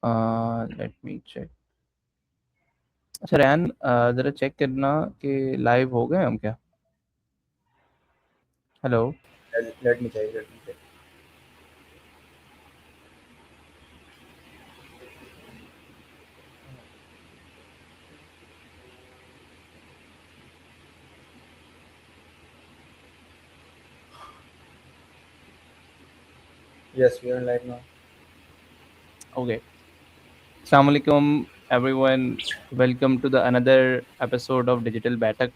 Let me check. अच्छा रैन, ज़रा check करना कि लाइव हो गए हम क्या। Hello. Let me check. Let me check. Yes, we are live now. Okay. अस्सलाम वालेकुम everyone, welcome to the another episode of digital Baithak.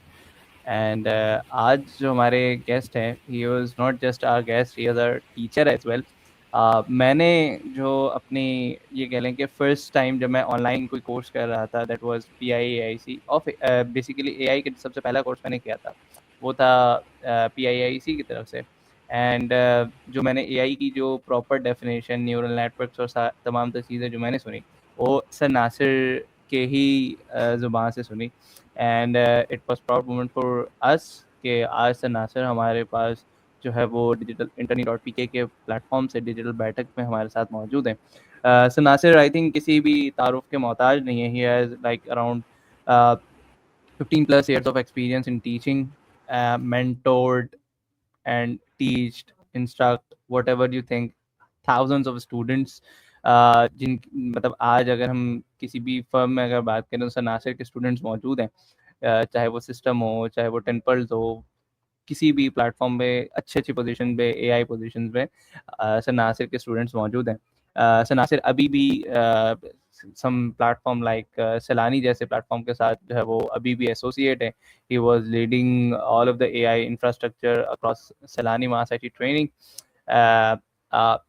And आज जो हमारे गेस्ट हैं, he was not just our guest, he was our teacher as well. मैंने जो अपनी, ये कह लें कि फ़र्स्ट टाइम जब मैं ऑनलाइन कोई कोर्स कर रहा था, that was PIAIC of basically AI के सबसे पहला कोर्स मैंने किया था, वो था PIAIC की तरफ से। एंड जो मैंने AI की जो प्रॉपर डेफिनेशन, न्यूरल नेटवर्क्स और तमाम तर चीज़ें जो मैंने सुनी, वो सर नासिर के ही ज़ुबान से सुनी। And it was proud moment for us कि आज सर नासिर हमारे पास जो है वो डिजिटल internet.pk के प्लेटफॉर्म से डिजिटल बैठक में हमारे साथ मौजूद हैं। सर नासिर आई थिंक किसी भी तारुफ के मोहताज नहीं है। He has like around 15+ years of experience in teaching, mentored and teached, instruct, whatever you think, thousands of students। जिन मतलब आज अगर हम किसी भी फर्म में अगर बात करें तो सर नासिर के स्टूडेंट्स मौजूद हैं। चाहे वो सिस्टम हो, चाहे वो टेम्पल्स हो, किसी भी प्लेटफॉर्म पे अच्छी पोजीशन पे, AI पोजीशन पे सर नासिर के स्टूडेंट्स मौजूद हैं। सर नासिर अभी भी सम प्लेटफॉर्म लाइक सैलानी जैसे प्लेटफॉर्म के साथ जो है वो अभी भी एसोसिएट है। He was leading all of the AI infrastructure across सैलानी मास IT ट्रेनिंग।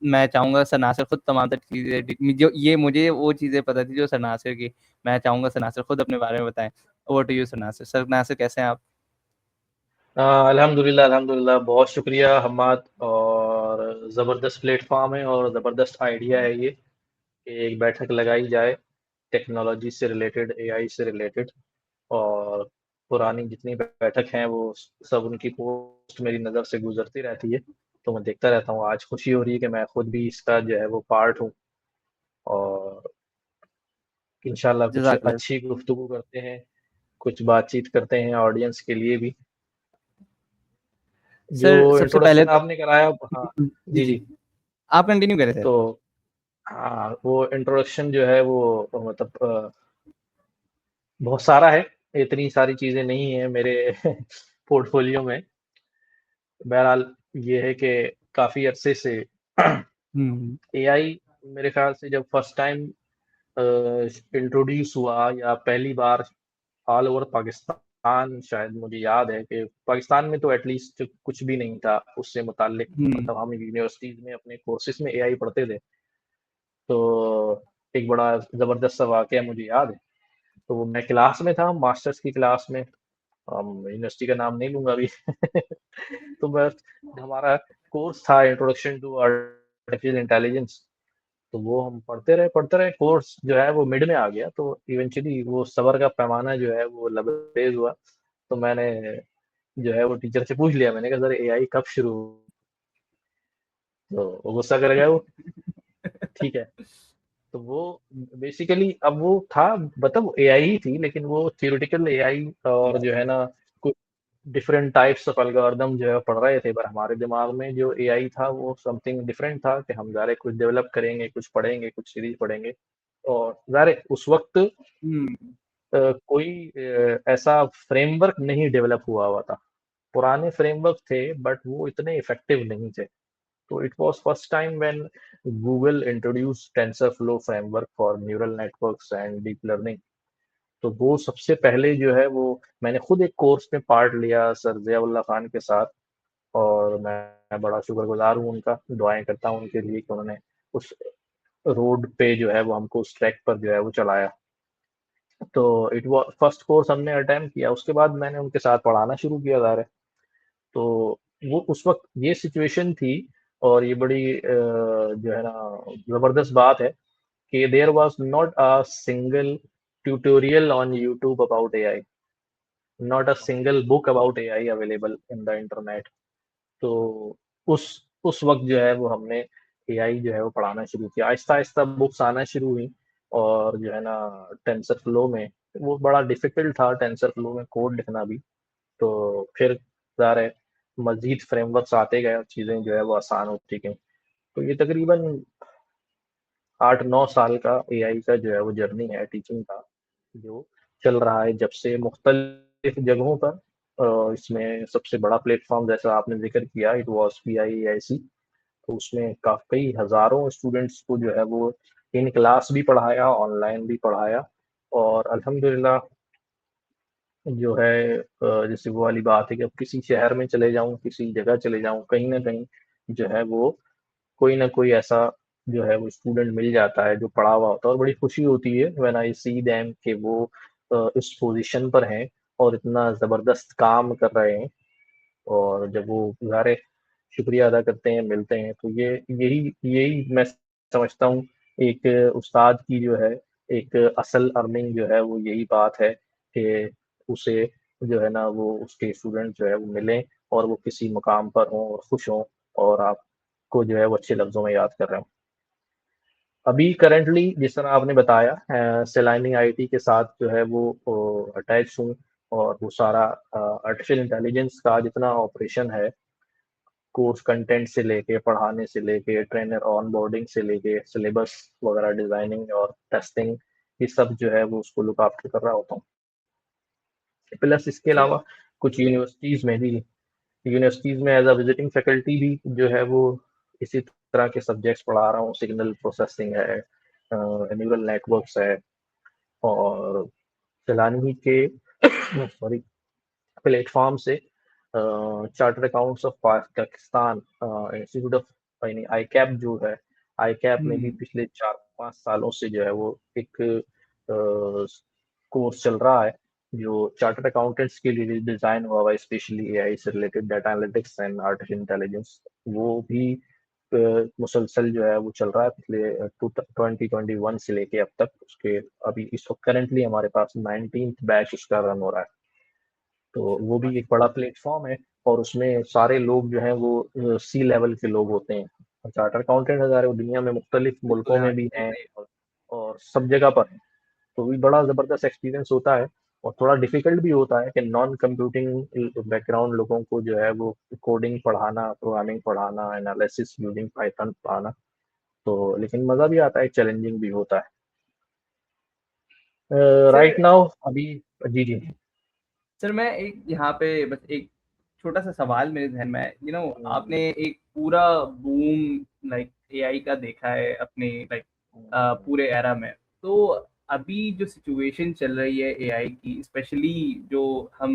मैं चाहूँगा सर नासिर खुद तमाम तर चीज़ें जो ये मुझे वो चीज़ें पता थी जो सर नासिर की, मैं चाहूँगा सर नासिर खुद अपने बारे में बताएं। Over to you sir Nasir. Sir Nasir कैसे हैं आप? अल्हम्दुलिल्लाह अल्हम्दुलिल्लाह, बहुत शुक्रिया हम्माद। और ज़बरदस्त प्लेटफॉर्म है और ज़बरदस्त आइडिया है ये कि एक बैठक लगाई जाए टेक्नोलॉजी से रिलेटेड, AI से रिलेटेड। और पुरानी जितनी बैठक हैं वो सब उनकी पोस्ट मेरी नज़र से गुजरती रहती है, तो मैं देखता रहता हूँ। आज खुशी हो रही है कि मैं खुद भी इसका जो है वो पार्ट हूँ और इंशाल्लाह कुछ जज़ाकल्लाह। अच्छी गुफ्तगू करते हैं, कुछ बातचीत करते हैं ऑडियंस के लिए भी। जो सर सबसे पहले इंट्रोडक्शन तो आपने कराया, हाँ, जी, जी, जी। जी। आप कंटिन्यू करें सर। तो हाँ, वो इंट्रोडक्शन जो है वो मतलब बहुत सारा है, इतनी सारी चीज़ें नहीं हैं मेरे पोर्टफोलियो में। बहरहाल ये है कि काफ़ी अरसे से हुँ, एआई मेरे ख़्याल से जब फर्स्ट टाइम अ, इंट्रोड्यूस हुआ या पहली बार ऑल ओवर पाकिस्तान, शायद मुझे याद है कि पाकिस्तान में तो एटलीस्ट कुछ भी नहीं था उससे मुताल्लिक। हुँ, मतलब हम यूनिवर्सिटीज़ में अपने कोर्सेज़ में एआई पढ़ते थे, तो एक बड़ा ज़बरदस्त सा वाक़या मुझे याद है। तो वो मैं क्लास में था, मास्टर्स की क्लास में, यूनिवर्सिटी का नाम नहीं लूँगा अभी। तो बस हमारा कोर्स था इंट्रोडक्शन टू आर्टिफिशियल इंटेलिजेंस। तो वो हम पढ़ते रहे, कोर्स जो है वो मिड में आ गया, तो इवेंचुअली वो सब्र का पैमाना जो है वो लबरेज हुआ। तो मैंने जो है वो टीचर से पूछ लिया, मैंने कहा सर एआई कब शुरू हुई? तो वो गुस्सा कर गया वो, ठीक है। तो वो बेसिकली अब वो था, मतलब एआई ही थी, लेकिन वो थियोरेटिकल एआई और जो है ना कुछ डिफरेंट टाइप्स ऑफ एल्गोरिदम जो है पढ़ रहे थे, पर हमारे दिमाग में जो एआई था वो समथिंग डिफरेंट था कि हम ज़ाहिर है कुछ डेवलप करेंगे, कुछ पढ़ेंगे, कुछ सीरीज पढ़ेंगे। और ज़ाहिर है उस वक्त हुँ, कोई ऐसा फ्रेमवर्क नहीं डेवलप हुआ था। पुराने फ्रेमवर्क थे बट वो इतने इफेक्टिव नहीं थे। तो it was first time when Google introduced TensorFlow framework for neural networks and deep learning. तो वो सबसे पहले जो है वो मैंने खुद एक कोर्स में पार्ट लिया सर ज़ियाउल्लाह खान के साथ। और मैं बड़ा शुक्रगुज़ार हूँ उनका, दुआएँ करता हूँ उनके लिए कि उन्होंने उस रोड पे जो है वो हमको उस ट्रैक पर जो है वो चलाया। तो इट वा फर्स्ट कोर्स हमने अटेम्प्ट किया, उसके बाद मैंने उनके साथ पढ़ाना शुरू किया ज़ाहिर है। तो वो उस वक़्त ये सिचुएशन थी और ये बड़ी जो है ना ज़बरदस्त बात है कि there was not a single tutorial on YouTube about AI, not a single book about AI available in the internet. तो उस उस वक़्त जो है वो हमने एआई जो है वो पढ़ाना शुरू किया। आहिस्ता-आहिस्ता बुक्स आना शुरू हुई। और जो है ना टेंसर फ्लो में, वो बड़ा डिफिकल्ट था टेंसर फ्लो में कोड लिखना भी। तो फिर ज़ाहिर है मज़ीद फ्रेमवर्क्स आते गए और चीज़ें जो है वो आसान होती गईं। तो ये तकरीबन 8-9 साल का एआई का जो है वो जर्नी है टीचिंग का, जो चल रहा है जब से मुख्तलिफ जगहों पर। इसमें सबसे बड़ा प्लेटफ़ॉर्म जैसा आपने ज़िक्र किया, इट वाज़ पीआईएआईसी। तो उसमें कई हज़ारों स्टूडेंट्स को जो है वो इन क्लास भी पढ़ाया, ऑनलाइन भी पढ़ाया, और अल्हम्दुलिल्लाह जो है जैसे वो वाली बात है कि अब किसी शहर में चले जाऊँ, किसी जगह चले जाऊँ, कहीं न कहीं जो है वो कोई ना कोई ऐसा जो है वो स्टूडेंट मिल जाता है जो पढ़ा हुआ होता है, और बड़ी खुशी होती है व्हेन आई सी देम कि वो इस पोज़ीशन पर हैं और इतना ज़बरदस्त काम कर रहे हैं। और जब वो ज़ाहिर है शुक्रिया अदा करते हैं, मिलते हैं, तो ये यही यही मैं समझता हूँ एक उस्ताद की जो है एक असल अर्निंग जो है वो यही बात है कि उसे जो है ना वो उसके स्टूडेंट जो है वो मिलें और वो किसी मुकाम पर हों और खुश हों, और आपको जो है वो अच्छे लफ्ज़ों में याद कर रहे हों। अभी करंटली जिस तरह आपने बताया सेलानी आईटी के साथ जो है वो अटैच हूँ, और वो सारा आर्टिफिशियल इंटेलिजेंस का जितना ऑपरेशन है, कोर्स कंटेंट से लेके, पढ़ाने से लेके, ट्रेनर ऑनबोर्डिंग से लेके, सिलेबस वगैरह डिज़ाइनिंग और टेस्टिंग, ये सब जो है वो उसको लुक आफ्टर कर रहा होता हूँ। प्लस इसके सर। अलावा कुछ यूनिवर्सिटीज़ में एज़ अ विज़िटिंग फैकल्टी भी जो है वो इसी तरह के सब्जेक्ट्स पढ़ा रहा हूँ। सिग्नल प्रोसेसिंग है, न्यूरल नेटवर्क्स है, और सैलानी के सॉरी प्लेटफ़ॉर्म से chartered accounts of Pakistan institute of यानी आईकैप जो है, आईकैप में भी हुँ। पिछले 4-5 सालों से जो है वो एक कोर्स चल रहा है, जो चार्टर्ड अकाउंटेंट्स के लिए डिज़ाइन हुआ हुआ है, स्पेशली एआई से related, data analytics and artificial intelligence. वो भी मुसलसल जो है वो चल रहा है पिछले 2021 से लेके अब तक। उसके अभी इस वक़्त करंटली हमारे पास 19th बैच उसका रन हो रहा है। तो वो भी एक बड़ा प्लेटफ़ॉर्म है, और उसमें सारे लोग जो हैं वो सी लेवल के लोग होते हैं। और चार्टर्ड अकाउंटेंट अगर वो दुनिया में मुख्तलिफ बिल्कुल, मुल्कों हाँ, में भी ये हैं, सही है। और सब जगह पर हैं। तो भी बड़ा ज़बरदस्त एक्सपीरियंस होता है, और थोड़ा डिफ़िकल्ट भी होता है कि नॉन कंप्यूटिंग बैकग्राउंड लोगों को जो है वो कोडिंग पढ़ाना, प्रोग्रामिंग पढ़ाना, एनालिसिस यूजिंग पाइथन पढ़ाना। तो लेकिन मज़ा भी आता है, चैलेंजिंग भी होता है। सर राइट नाउ अभी जी, जी। सर मैं एक यहाँ पे बस एक छोटा-सा सवाल मेरे ज़हन में है, हुँ, आपने एक पूरा बूम लाइक एआई का देखा है अपने लाइक हुँ, पूरे एरा में। तो अभी जो सिचुएशन चल रही है एआई की स्पेशली जो हम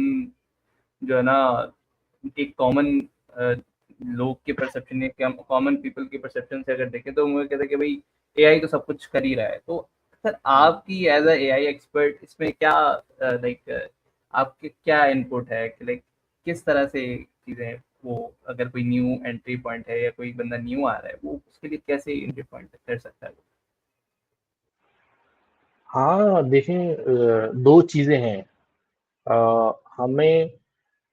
जो है ना एक कॉमन अ, लोग के परसेप्शन या कॉमन पीपल के परसेप्शन से अगर देखें तो मुझे कहते हैं कि भाई एआई तो सब कुछ कर ही रहा है। तो सर हुँ। आपकी एज़ अ एआई एक्सपर्ट इसमें क्या लाइक आपके क्या इनपुट है कि लाइक किस तरह से चीज़ें वो अगर कोई न्यू एंट्री पॉइंट है या कोई बंदा न्यू आ रहा है, वो उसके लिए कैसे एंट्री पॉइंट कर सकता है? हाँ, देखें 2 चीज़ें हैं। हमें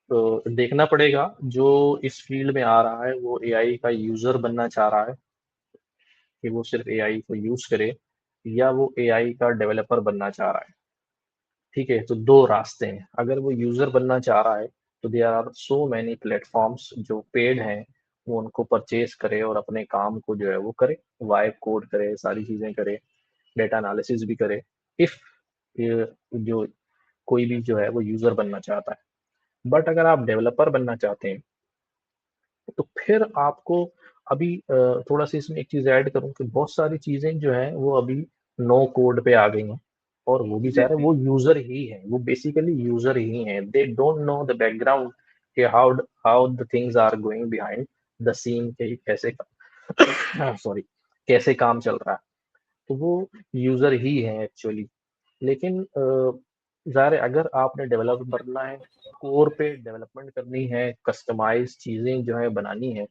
देखना पड़ेगा जो इस फ़ील्ड में आ रहा है वो एआई का यूज़र बनना चाह रहा है, कि वो सिर्फ़ एआई को यूज़ करे, या वो एआई का डेवलपर बनना चाह रहा है। ठीक है? तो 2 रास्ते हैं। अगर वो यूज़र बनना चाह रहा है, तो there are so many platforms जो पेड हैं, वो उनको परचेज़ करे और अपने काम को जो है वो करे, वाइब कोड करे, सारी चीज़ें करे, डेटा एनालिसिस भी करे। इफ ये जो कोई भी जो है वो यूज़र बनना चाहता है। बट अगर आप डेवलपर बनना चाहते हैं, तो फिर आपको अभी थोड़ा-सा इसमें एक चीज़ ऐड करूँ कि बहुत सारी चीज़ें जो हैं वो अभी नो कोड पे आ गई हैं, और वो भी जी, ज़ाहिर है जी। वो यूज़र ही हैं, वो बेसिकली यूज़र ही हैं। They don't know the background कि how the things are going behind the scene, कि कैसे सॉरी कैसे काम चल रहा है। तो वो यूज़र ही हैं एक्चुअली। लेकिन ज़ाहिर है अगर आपने डेवलप करना है, कोर पे डेवलपमेंट करनी है, कस्टमाइज़ चीज़ें जो है बनानी है,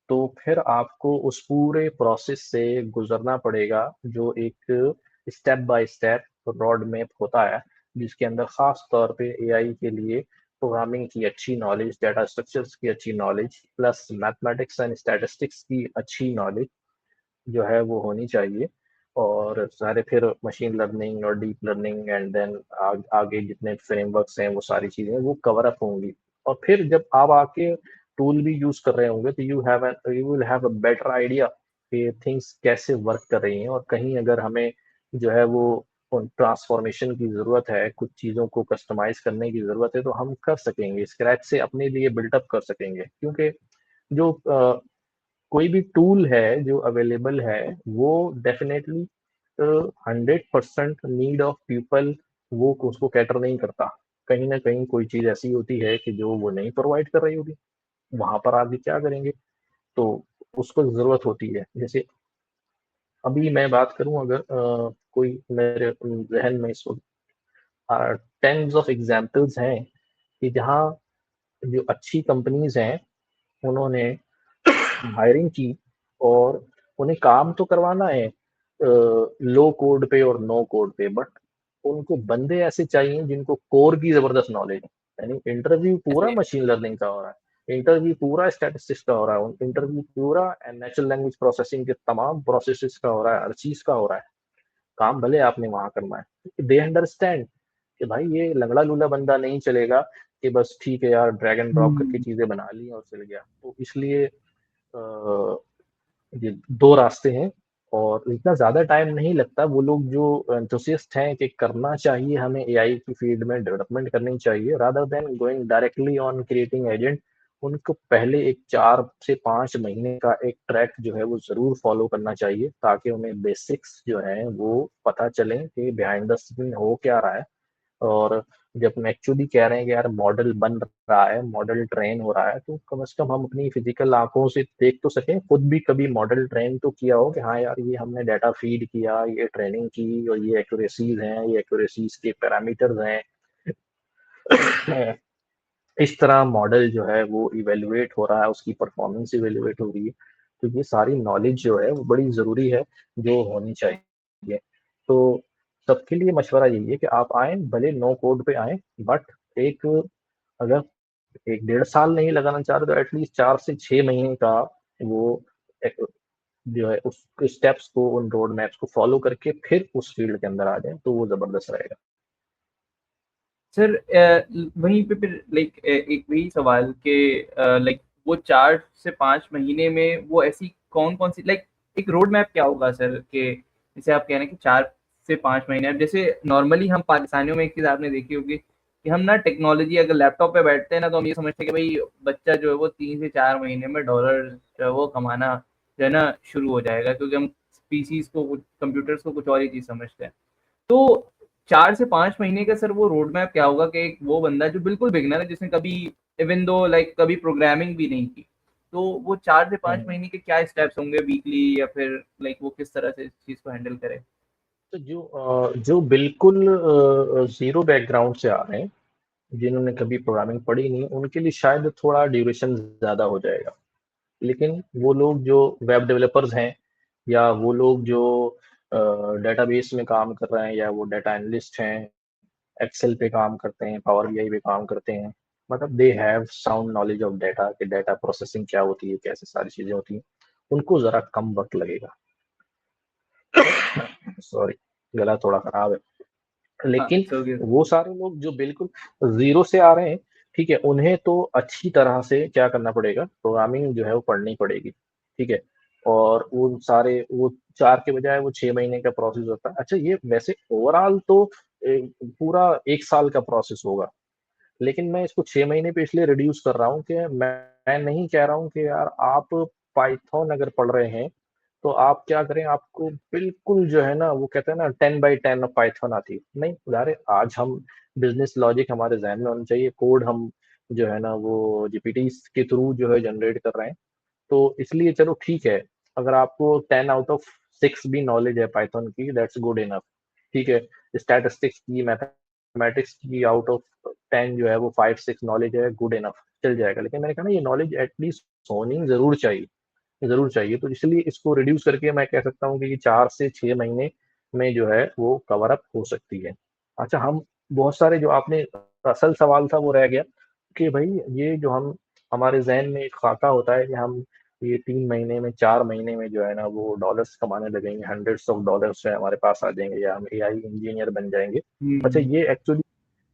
तो फिर आपको उस पूरे प्रोसेस से गुज़रना पड़ेगा, जो एक step by step road map होता है, जिसके अंदर ख़ास तौर पे एआई के लिए प्रोग्रामिंग की अच्छी नॉलेज, डाटा स्ट्रक्चर्स की अच्छी knowledge, plus mathematics and statistics की अच्छी नॉलेज जो है वो होनी चाहिए। और सारे फिर मशीन लर्निंग और डीप लर्निंग एंड देन आगे जितने फ्रेमवर्क्स हैं वो सारी चीज़ें वो कवर अप होंगी। और फिर जब आप आके टूल भी यूज़ कर रहे होंगे तो you will have a better idea कि थिंग्स कैसे वर्क कर रही हैं, और कहीं अगर हमें जो है वो ट्रांसफॉर्मेशन की ज़रूरत है, कुछ चीज़ों को कस्टमाइज़ करने की ज़रूरत है, तो हम कर सकेंगे, स्क्रैच से अपने लिए बिल्डअप कर सकेंगे। क्योंकि जो कोई भी टूल है जो अवेलेबल है वो डेफिनेटली 100% नीड ऑफ पीपल वो उसको कैटर नहीं करता। कहीं ना कहीं कोई चीज ऐसी होती है कि जो वो नहीं प्रोवाइड कर रही होगी, वहां पर आगे क्या करेंगे, तो उसको जरूरत होती है। जैसे अभी मैं बात करूं, अगर कोई मेरे जहन में इस वक्त टेन्स ऑफ एग्जांपल्स हैं कि जहाँ जो अच्छी कंपनीज हैं उन्होंने हायरिंग की, और उन्हें काम तो करवाना है लो कोड पे और नो कोड पे, बट उनको बंदे ऐसे चाहिए जिनको कोर की जबरदस्त नॉलेज है। यानी इंटरव्यू पूरा ऐसे मशीन लर्निंग का हो रहा है, इंटरव्यू पूरा स्टैटिस्टिक्स का हो रहा है, इंटरव्यू पूरा नेचुरल लैंग्वेज प्रोसेसिंग के तमाम प्रोसेसेस का हो रहा है, हर चीज का हो रहा है। काम भले आपने वहां करना है, दे अंडरस्टैंड कि भाई ये लंगड़ा लूला बंदा नहीं चलेगा कि बस ठीक है यार ड्रैग एंड ड्रॉप करके हम्म। चीजें बना ली और चल गया। तो इसलिए ये दो रास्ते हैं, और इतना ज्यादा टाइम नहीं लगता। वो लोग जो एंथुसियस्ट हैं कि करना चाहिए हमें एआई की फील्ड में डेवलपमेंट करनी चाहिए rather than going directly on creating agent, उनको पहले एक 4 से 5 महीने का एक ट्रैक जो है वो जरूर फॉलो करना चाहिए, ताकि उन्हें बेसिक्स जो है वो पता चले कि बिहाइंड द सीन हो क्या रहा है। और जब हम एक्चुअली कह रहे हैं कि यार मॉडल बन रहा है, मॉडल ट्रेन हो रहा है, तो कम से कम हम अपनी फिजिकल आंखों से देख तो सकें, खुद भी कभी मॉडल ट्रेन तो किया हो कि हाँ यार ये हमने डाटा फीड किया, ये ट्रेनिंग की, और ये एक्यूरेसीज हैं, ये एक्यूरेसीज के पैरामीटर्स हैं। इस तरह मॉडल जो है वो इवेलुएट हो रहा है, उसकी परफॉर्मेंस इवेलुएट हो रही है। तो ये सारी नॉलेज जो है वो बड़ी ज़रूरी है, जो होनी चाहिए। तो सबके लिए मशवरा यही है कि आप आएँ, भले नो कोड पे आएँ, बट एक अगर 1 डेढ़ साल नहीं लगाना चाह रहे तो एटलीस्ट 4 से 6 महीने का वो एक जो है उस स्टेप्स को, उन रोड मैप्स को फॉलो करके फिर उस फील्ड के अंदर आ जाएँ, तो वो ज़बरदस्त रहेगा। सर वहीं पे फिर लाइक एक वही सवाल के लाइक वो 4 से 5 महीने में वो ऐसी कौन कौन सी लाइक एक रोड मैप क्या होगा सर के जैसे आप कह रहे हैं कि 4 से 5 महीने। अब जैसे नॉर्मली हम पाकिस्तानियों में एक चीज़ आपने देखी होगी कि हम ना टेक्नोलॉजी अगर लैपटॉप पे बैठते हैं ना तो हम ये समझते हैं कि भाई बच्चा जो है वो 3 से 4 महीने में डॉलर जो है वो कमाना जो है ना शुरू हो जाएगा, क्योंकि हम पीसीज को कंप्यूटर्स को कुछ और ही चीज़ समझते हैं। तो 4 से 5 महीने का सर वो रोड मैप क्या होगा कि एक वो बंदा जो बिल्कुल बिगनर है जिसने कभी इवन दो लाइक कभी प्रोग्रामिंग भी नहीं की, तो वो 4 से 5 महीने के क्या स्टेप्स होंगे वीकली, या फिर लाइक वो किस तरह से इस चीज को हैंडल करे। तो जो बिल्कुल ज़ीरो बैकग्राउंड से आ रहे हैं, जिन्होंने कभी प्रोग्रामिंग पढ़ी नहीं, उनके लिए शायद थोड़ा ड्यूरेशन ज़्यादा हो जाएगा। लेकिन वो लोग जो वेब डेवलपर्स हैं, या वो लोग जो डेटाबेस में काम कर रहे हैं, या वो डेटा एनालिस्ट हैं, एक्सेल पे काम करते हैं, पावर बीआई पे काम करते हैं, मतलब they have sound knowledge of data कि डेटा प्रोसेसिंग क्या होती है, कैसे सारी चीज़ें होती हैं, उनको ज़रा कम वक़्त लगेगा। सॉरी, गला थोड़ा खराब है। हाँ लेकिन इट्स ओके। वो सारे लोग जो बिल्कुल ज़ीरो से आ रहे हैं, ठीक है, उन्हें तो अच्छी तरह से क्या करना पड़ेगा, प्रोग्रामिंग जो है वो पढ़नी पड़ेगी, ठीक है? और वो सारे वो 4 के बजाय वो 6 महीने का प्रोसेस होता है। अच्छा, ये वैसे ओवरऑल तो पूरा 1 साल का प्रोसेस होगा, लेकिन मैं इसको 6 महीने पे इसलिए रिड्यूस कर रहा हूँ कि मैं नहीं कह रहा हूँ कि यार आप पाइथन अगर पढ़ रहे हैं, तो आप क्या करें, आपको बिल्कुल जो है ना वो कहते हैं ना 10 by 10 पाइथन आती है। नहीं, अरे आज हम बिजनेस लॉजिक हमारे जहन में होना चाहिए, कोड हम जो है ना वो जीपीटी के थ्रू जो है जनरेट कर रहे हैं। तो इसलिए चलो ठीक है, अगर आपको 10 out of 6 भी नॉलेज है पाइथन की, दैट्स गुड इनफ, ठीक है। स्टैटिस्टिक्स की, मैथमेटिक्स की आउट ऑफ 10 जो है वो 5 6 नॉलेज है, गुड इनफ, चल जाएगा। लेकिन मैंने कहा ना ये नॉलेज एटलीस्ट होनी जरूर चाहिए, ज़रूर चाहिए। तो इसलिए इसको रिड्यूस करके मैं कह सकता हूँ कि ये 4 से 6 महीने में जो है वो कवर अप हो सकती है। अच्छा, हम बहुत सारे जो आपने असल सवाल था वो रह गया कि भई ये जो हम हमारे ज़हन में एक ख़ाका होता है कि हम ये 3 महीने में 4 महीने में जो है ना वो डॉलर्स कमाने लगेंगे, हंड्रेड्स ऑफ डॉलर्स जो है हमारे पास आ जाएँगे या हम एआई इंजीनियर बन जाएँगे। अच्छा हम्म। ये एक्चुअली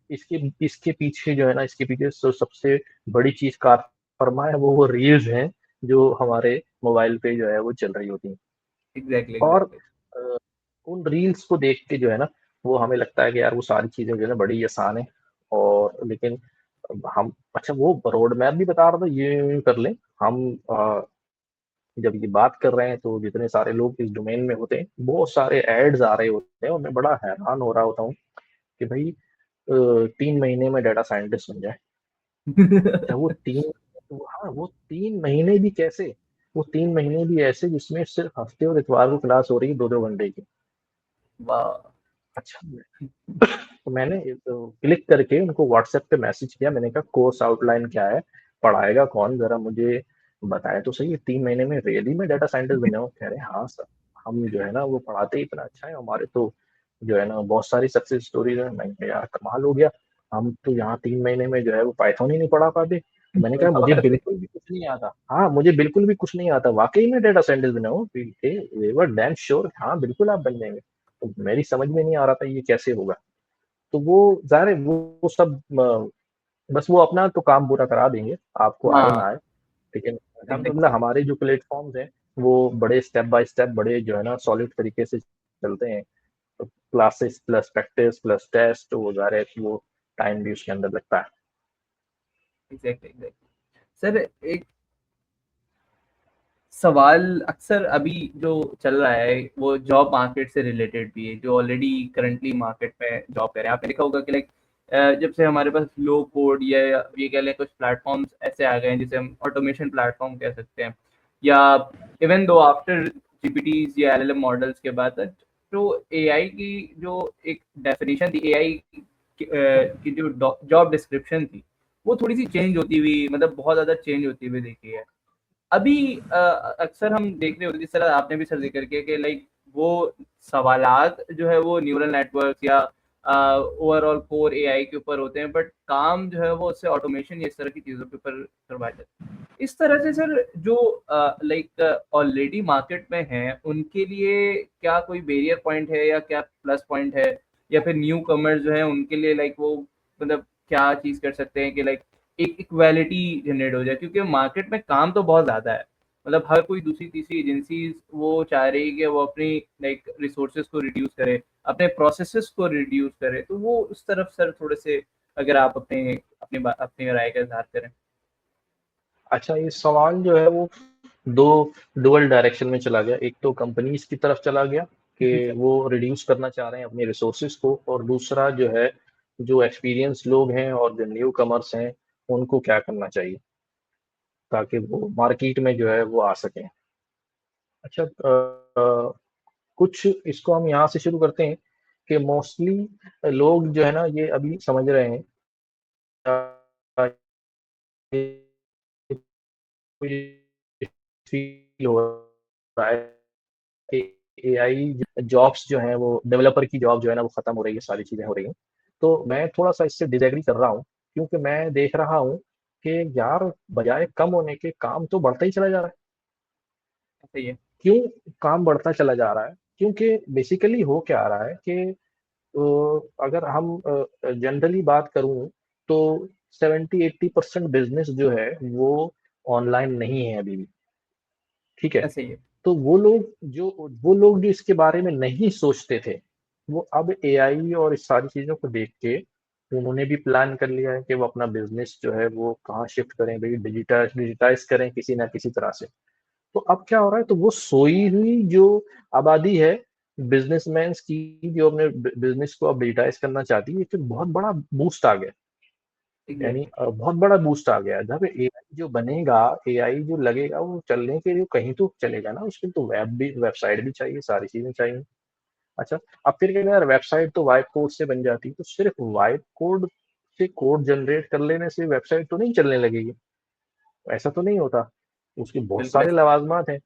इसके इसके पीछे जो है ना इसके पीछे सबसे बड़ी चीज़ कार फरमा है वो रील्स हैं, जो हमारे मोबाइल पे जो है वो चल रही होती हैं। एग्जैक्टली और एग्जैक्टली। अ, उन रील्स को देख के जो है ना, वो हमें लगता है कि यार वो सारी चीज़ें जो है ना बड़ी आसान है और लेकिन हम अच्छा वो रोड मैप भी बता रहा था ये कर लें, हम जब ये बात कर रहे हैं तो जितने सारे लोग इस डोमेन में होते हैं, बहुत सारे एड्स आ रहे होते हैं और मैं बड़ा हैरान हो रहा होता हूँ कि भई 3 महीने में डाटा साइंटिस्ट बन जाए। अच्छा वो 3 हाँ, वो 3 महीने भी कैसे? वो 3 महीने भी ऐसे जिसमें सिर्फ़ हफ्ते और इतवार को क्लास हो रही है 2-2 घंटे की। वाह। अच्छा तो मैंने क्लिक करके उनको व्हाट्सएप पे मैसेज किया, मैंने कहा कोर्स आउटलाइन क्या है? पढ़ाएगा कौन? ज़रा मुझे बताएँ तो सही, 3 महीने में रियली मैं डाटा साइंटिस्ट बन जाऊँ? कह रहे हैं हाँ सर, हम जो है ना वो पढ़ाते ही इतना अच्छा है, हमारे तो जो है ना बहुत सारी सक्सेस स्टोरीज़ हैं। मैंने कहा यार कमाल हो गया, हम तो यहाँ 3 महीने में जो है वो पाइथन ही नहीं पढ़ा पाते। तो मैंने कहा मुझे बात है। बिल्कुल भी कुछ नहीं आता। हाँ, मुझे बिल्कुल भी कुछ नहीं आता, वाक़ई में डाटा साइंटिस्ट बना हूँ। दे वर डैम श्योर हाँ, बिल्कुल आप बन जाएँगे। तो मेरी समझ में नहीं आ रहा था ये कैसे होगा? तो वो ज़ाहिर है वो सब बस वो अपना तो काम पूरा करा देंगे, आपको आए हाँ। ना आए। लेकिन अल्हम्दुलिल्लाह एग्जैक्टली। हमारे जो प्लेटफ़ॉर्म्स हैं, वो बड़े स्टेप बाय स्टेप बड़े जो है ना सॉलिड तरीके से चलते हैं। तो classes plus practice plus test तो वो ज़ाहिर है कि वो टाइम भी उसके अंदर लगता है। Exactly exactly. सर एक सवाल अक्सर अभी जो चल रहा है वो जॉब मार्केट से रिलेटेड भी है, जो ऑलरेडी करंटली मार्केट में जॉब कर रहे हैं। आपने देखा होगा कि लाइक जब से हमारे पास लो कोड या ये कह लें कुछ प्लेटफॉर्म्स ऐसे आ गए हैं जिसे हम ऑटोमेशन प्लेटफॉर्म कह सकते हैं, या इवन दो आफ्टर जीपीटीज या एलएलएम मॉडल्स के बाद तो एआई की जो एक डेफिनेशन थी, एआई की जो जॉब डिस्क्रिप्शन थी, वो थोड़ी सी चेंज होती हुई, मतलब बहुत ज्यादा चेंज होती हुई देखी है। अभी अक्सर हम देख रहे होते हैं, जिस तरह आपने भी सर जिक्र किया कि लाइक वो सवालात जो है वो न्यूरल नेटवर्क या ओवरऑल कोर एआई के ऊपर होते हैं, बट काम जो है वो उससे ऑटोमेशन या इस तरह की चीज़ों के ऊपर करवाया जाता है। इस तरह से सर जो लाइक ऑलरेडी मार्केट में हैं उनके लिए क्या कोई बैरियर पॉइंट है या क्या प्लस पॉइंट है, या फिर न्यू कमर्स जो है उनके लिए लाइक वो मतलब क्या चीज़ कर सकते हैं कि लाइक एक इक्वालिटी जनरेट हो जाए, क्योंकि मार्केट में काम तो बहुत ज़्यादा है। मतलब हर कोई दूसरी तीसरी एजेंसीज वो चाह रही है कि वो अपनी लाइक रिसोर्सेज को रिड्यूस करे, अपने प्रोसेसेस को रिड्यूस करे। तो वो उस तरफ सर थोड़े से अगर आप अपनी राय का इजहार करें। अच्छा ये सवाल जो है वो 2 डुअल डायरेक्शन में चला गया। एक तो कंपनीज़ की तरफ चला गया जी कि सर। वो रिड्यूस करना चाह रहे हैं अपने रिसोर्सेज़ को और दूसरा जो है, जो एक्सपीरियंस्ड लोग हैं और जो न्यू कमर्स हैं, उनको क्या करना चाहिए ताकि वो मार्केट में जो है वो आ सकें। अच्छा कुछ इसको हम यहाँ से शुरू करते हैं कि मोस्टली लोग जो है ना ये अभी समझ रहे हैं फील हो रहा है कि एआई जॉब्स जो हैं वो डेवलपर की जॉब जो है ना वो खत्म हो रही है, सारी चीज़ें हो रही हैं। तो मैं थोड़ा-सा इससे डिसएग्री कर रहा हूँ, क्योंकि मैं देख रहा हूँ कि यार बजाय कम होने के काम तो बढ़ता ही चला जा रहा है। सही है। क्यों काम बढ़ता चला जा रहा है? क्योंकि बेसिकली हो क्या रहा है कि अगर हम जनरली बात करूँ तो 70-80% बिज़नेस जो है वो ऑनलाइन नहीं है अभी भी, ठीक है? सही है। तो वो लोग जो इसके बारे में नहीं सोचते थे, वो अब एआई और इस सारी चीज़ों को देख के उन्होंने भी प्लान कर लिया है कि वो अपना बिज़नेस जो है वो कहाँ शिफ्ट करें भई डिजिटाइज़ करें किसी न किसी तरह से। तो अब क्या हो रहा है तो वो सोई हुई जो आबादी है बिज़नेसमैन्स की जो अपने बिज़नेस को अब डिजिटाइज़ करना चाहती है, तो बहुत बड़ा बूस्ट आ गया। यानी एग्जैक्टली। बहुत बड़ा बूस्ट आ गया है। जब एआई जो बनेगा, एआई जो लगेगा वो चलने के लिए कहीं तो चलेगा ना, उसके लिए तो वेबसाइट भी चाहिए, सारी चीज़ें चाहिए। अच्छा, अब फिर कहते हैं यार वेबसाइट तो वाइब कोड से बन जाती है, तो सिर्फ़ वाइब कोड से कोड जनरेट कर लेने से वेबसाइट तो नहीं चलने लगेगी, ऐसा तो नहीं होता। उसके बहुत बिल्कुल सारे ऐसा। लवाज़मात हैं।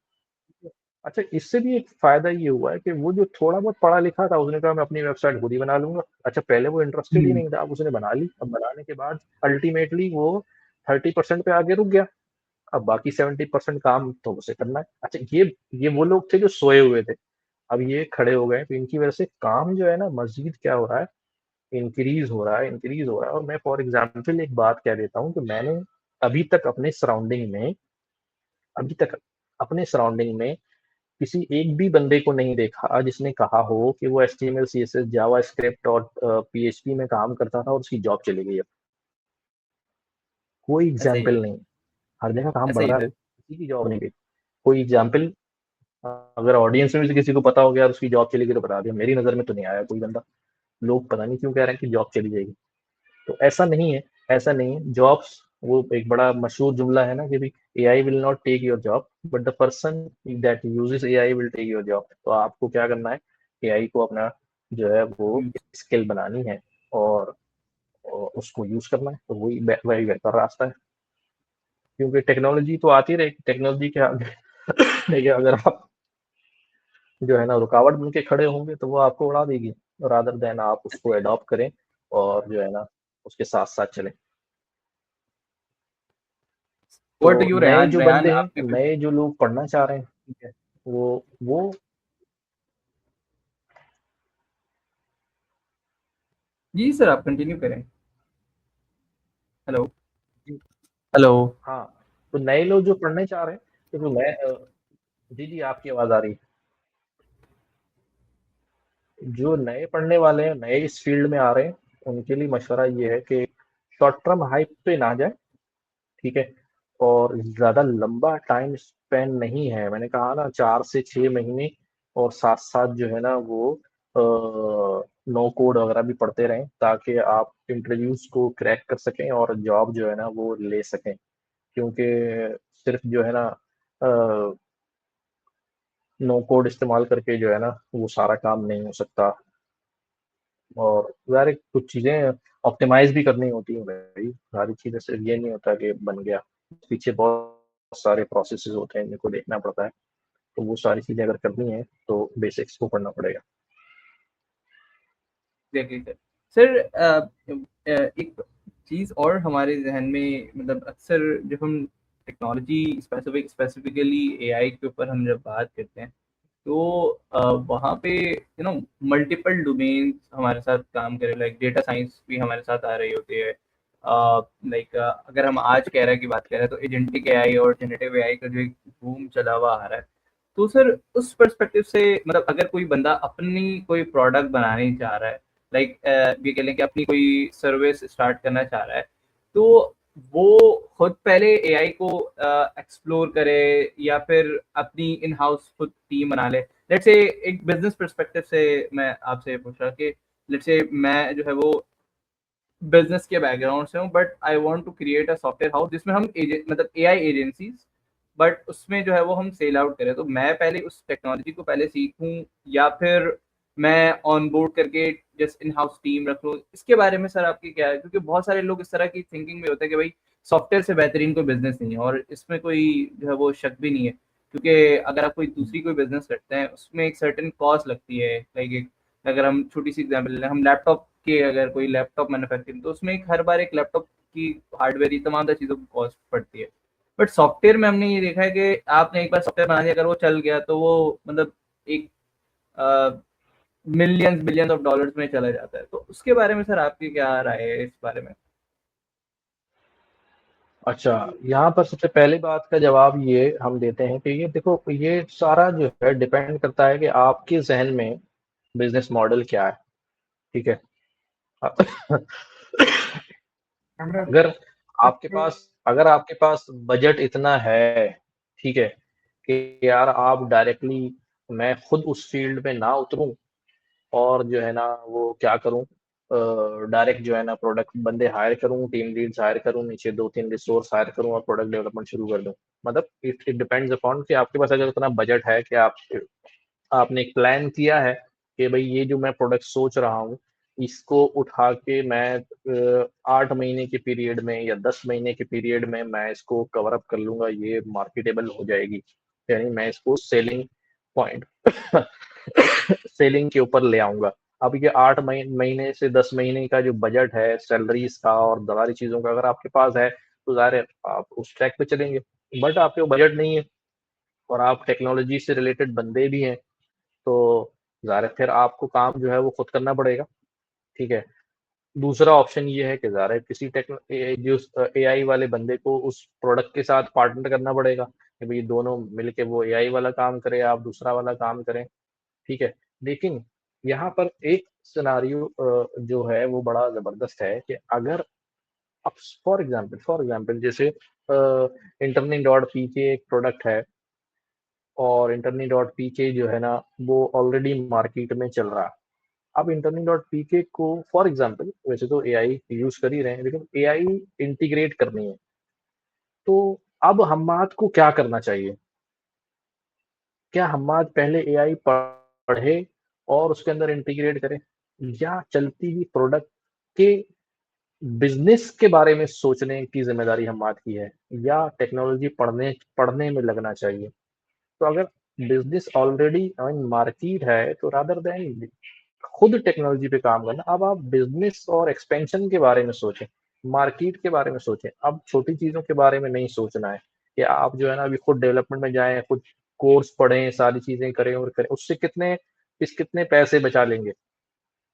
अच्छा, इससे भी एक फ़ायदा ये हुआ है कि वो जो थोड़ा बहुत पढ़ा लिखा था, उसने कहा मैं अपनी वेबसाइट खुद ही बना लूँगा। अच्छा, पहले वो इंटरेस्टेड ही हम्म। नहीं था, अब उसने बना ली। अब बनाने के बाद अल्टीमेटली वो 30% पे आके रुक गया। अब बाकी 70% काम तो उसे करना है। अच्छा, ये वो लोग थे जो सोए हुए थे, अब ये खड़े हो गए, तो इनकी वजह से काम जो है ना मज़ीद क्या हो रहा है, इंक्रीज़ हो रहा है, इंक्रीज़ हो रहा है। और मैं फॉर एग्ज़ाम्पल एक बात कह देता हूँ कि मैंने अभी तक अपने सराउंडिंग में अभी तक अपने सराउंडिंग में किसी एक भी बंदे को नहीं देखा जिसने कहा हो कि वो एचटीएमएल, सीएसएस, जावास्क्रिप्ट और पीएचपी में काम करता था और उसकी जॉब चली गई है। कोई ऐसा ही है। एग्ज़ाम्पल नहीं। हर जगह काम ऐसा बढ़ ही रहा है, है। किसी की जॉब नहीं गई। कोई एग्ज़ाम्पल अगर ऑडियंस में से किसी को पता हो गया और उसकी जॉब चली गई तो बता दिया। मेरी नज़र में तो नहीं आया कोई बंदा। लोग पता नहीं क्यों कह रहे हैं कि जॉब चली जाएगी। तो ऐसा नहीं है, ऐसा नहीं है। जॉब्स, वो एक बड़ा मशहूर जुमला है ना कि भाई AI will not take your job but the person that uses AI will take your job. तो आपको क्या करना है, एआई को अपना जो है वो यूज। स्किल बनानी है और, उसको यूज करना है। तो वही बेहतर रास्ता है, क्योंकि टेक्नोलॉजी तो आती रहेगी, टेक्नोलॉजी के आगे देखिए अगर आप जो है ना रुकावट बन के खड़े होंगे तो वो आपको उड़ा देगी, रादर देन आप उसको अडॉप्ट करें और जो है ना उसके साथ साथ चलें। तो व्हाट यू नए रेहान जो रेहान बंदे हैं, आपके कुछ। नए जो लोग पढ़ना चाह रहे हैं, ठीक है। वो जी सर, आप कंटिन्यू करें। हेलो। हेलो। हाँ, तो नए लोग जो पढ़ने चाह रहे हैं, तो मैं जी, जी, आपकी आवाज़ आ रही है। जो नए पढ़ने वाले हैं, नए इस फील्ड में आ रहे हैं, उनके लिए मशवरा ये है कि शॉर्ट टर्म हाइप पे ना जाएँ, ठीक है? और ज़्यादा लंबा टाइम स्पेंड नहीं है। मैंने कहा ना 4 से 6 महीने, और साथ-साथ जो है ना वो नो कोड वगैरह भी पढ़ते रहें ताकि आप इंटरव्यूज़ को क्रैक कर सकें और जॉब जो है ना वो ले सकें। क्योंकि सिर्फ़ जो है ना नो कोड इस्तेमाल करके जो है ना वो सारा काम नहीं हो सकता। और यार एक कुछ चीज़ें ऑप्टिमाइज़ भी करनी होती हैं भाई, सारी चीज़ें सिर्फ़ ये नहीं होता कि बन गया। पीछे बहुत सारे प्रोसेसेस होते हैं जिनको देखना पड़ता है, तो वो सारी चीज़ें अगर करनी है तो बेसिक्स को पढ़ना पड़ेगा। Exactly sir. सर, एक चीज़ और हमारे जहन में, मतलब अक्सर जब हम टेक्नोलॉजी स्पेसिफिकली एआई के ऊपर हम जब बात करते हैं, तो वहाँ पे मल्टीपल डोमेन्स हमारे साथ काम करे, लाइक डेटा साइंस भी हमारे साथ आ रही होती है। लाइक अगर हम आज कह रहे हैं की बात करें तो एजेंटिक एआई और जेनेटिव एआई का जो एक बूम चला हुआ आ रहा है, तो सर उस पर्सपेक्टिव से, मतलब अगर कोई बंदा अपनी कोई प्रोडक्ट बनाने चाह रहा है, लाइक ये कह लें कि अपनी कोई सर्विस स्टार्ट करना चाह रहा है, तो वो खुद पहले एआई को एक्सप्लोर करे या फिर अपनी इन हाउस खुद टीम बना ले। लेट्स से एक बिजनेस पर्सपेक्टिव से मैं आपसे पूछ रहा कि लेट्स से मैं जो है वो बिजनेस के बैकग्राउंड से हूँ, but I want to create a software house जिसमें हम मतलब एआई एजेंसीज, बट उसमें जो है वो हम सेल आउट करें। तो मैं पहले उस टेक्नोलॉजी को पहले सीखूं या फिर मैं ऑन बोर्ड करके जस्ट इन हाउस टीम रख लूँ, इसके बारे में सर आपकी क्या है? क्योंकि बहुत सारे लोग इस तरह की थिंकिंग में होते हैं कि भाई सॉफ्टवेयर से बेहतरीन कोई बिजनेस नहीं है, और इसमें कोई जो है वो शक भी नहीं है, क्योंकि अगर आप कोई दूसरी कोई बिजनेस करते हैं उसमें एक सर्टेन कॉस्ट लगती है। लाइक अगर हम छोटी सी एग्जांपल लें, हम लैपटॉप के, अगर कोई लैपटॉप मैन्युफैक्चरिंग, तो उसमें एक हर बार एक लैपटॉप की हार्डवेयर, ये तमाम तरह चीज़ों की कॉस्ट पड़ती है। बट सॉफ्टवेयर में हमने ये देखा है कि आपने एक बार सॉफ्टवेयर बना दिया, अगर वो चल गया तो वो मतलब एक मिलियंस बिलियंस ऑफ डॉलर्स में चला जाता है। तो उसके बारे में सर आपकी क्या राय है इस बारे में? अच्छा, यहाँ पर सबसे पहली बात का जवाब ये हम देते हैं कि ये देखो, ये सारा जो है डिपेंड करता है कि आपके ज़हन में बिज़नेस मॉडल क्या है, ठीक है? अगर अगर आपके पास बजट इतना है, ठीक है, कि यार आप डायरेक्टली, मैं खुद उस फील्ड में ना उतरूँ और जो है ना वो क्या करूँ, डायरेक्ट जो है ना प्रोडक्ट बंदे हायर करूँ, टीम लीड्स हायर करूँ, नीचे 2-3 रिसोर्स हायर करूँ और प्रोडक्ट डेवलपमेंट शुरू कर दूँ। मतलब इट इट डिपेंड्स अपॉन कि आपके पास अगर उतना बजट है कि आपने एक प्लान किया है कि भई ये जो मैं प्रोडक्ट सोच रहा हूँ, इसको उठा के मैं 8 महीने के पीरियड में या 10 महीने के पीरियड में मैं इसको कवर अप कर लूँगा, ये मार्केटेबल हो जाएगी। यानी मैं इसको सेलिंग पॉइंट सेलिंग के ऊपर ले आऊँगा। अब ये 8 महीने से 10 महीने का जो बजट है सैलरीज़ का और सारी चीज़ों का, अगर आपके पास है, तो ज़ाहिर है आप उस ट्रैक पे चलेंगे। बट आपके बजट नहीं है और आप टेक्नोलॉजी से रिलेटेड बंदे भी हैं, तो ज़ाहिर है फिर आपको काम जो है वो खुद करना पड़ेगा, ठीक है। दूसरा ऑप्शन ये है कि ज़ाहिर है किसी जो एआई वाले बंदे को उस प्रोडक्ट के साथ पार्टनर करना पड़ेगा कि भाई दोनों मिलके वो एआई वाला काम करे, आप दूसरा वाला काम करें, ठीक है। लेकिन यहाँ पर एक सिनारियो जो है वो बड़ा ज़बरदस्त है कि अगर अब फॉर एग्जांपल जैसे इंटरनेट डॉट पी के एक प्रोडक्ट है और इंटरनेट डॉट पी के जो है ना वो ऑलरेडी मार्केट में चल रहा है। अब इंटरनेट डॉट पी के को फॉर एग्जांपल वैसे तो एआई यूज़ कर ही रहे हैं, लेकिन एआई इंटीग्रेट करनी है। तो अब हम्माद को क्या करना चाहिए? क्या हम्माद पहले एआई पढ़े और उसके अंदर इंटीग्रेट करे, या चलती हुई प्रोडक्ट के बिज़नेस के बारे में सोचने की ज़िम्मेदारी हम्माद की है, या टेक्नोलॉजी पढ़ने पढ़ने में लगना चाहिए? तो अगर बिज़नेस ऑलरेडी इन मार्केट है, तो रादर देन खुद टेक्नोलॉजी पे काम करना, अब आप बिज़नेस और एक्सपेंशन के बारे में सोचें, मार्केट के बारे में सोचें। अब छोटी चीज़ों के बारे में नहीं सोचना है कि आप जो है ना अभी खुद डेवलपमेंट में जाएँ, खुद कोर्स पढ़ें, सारी चीज़ें करें और करें। उससे कितने पैसे बचा लेंगे।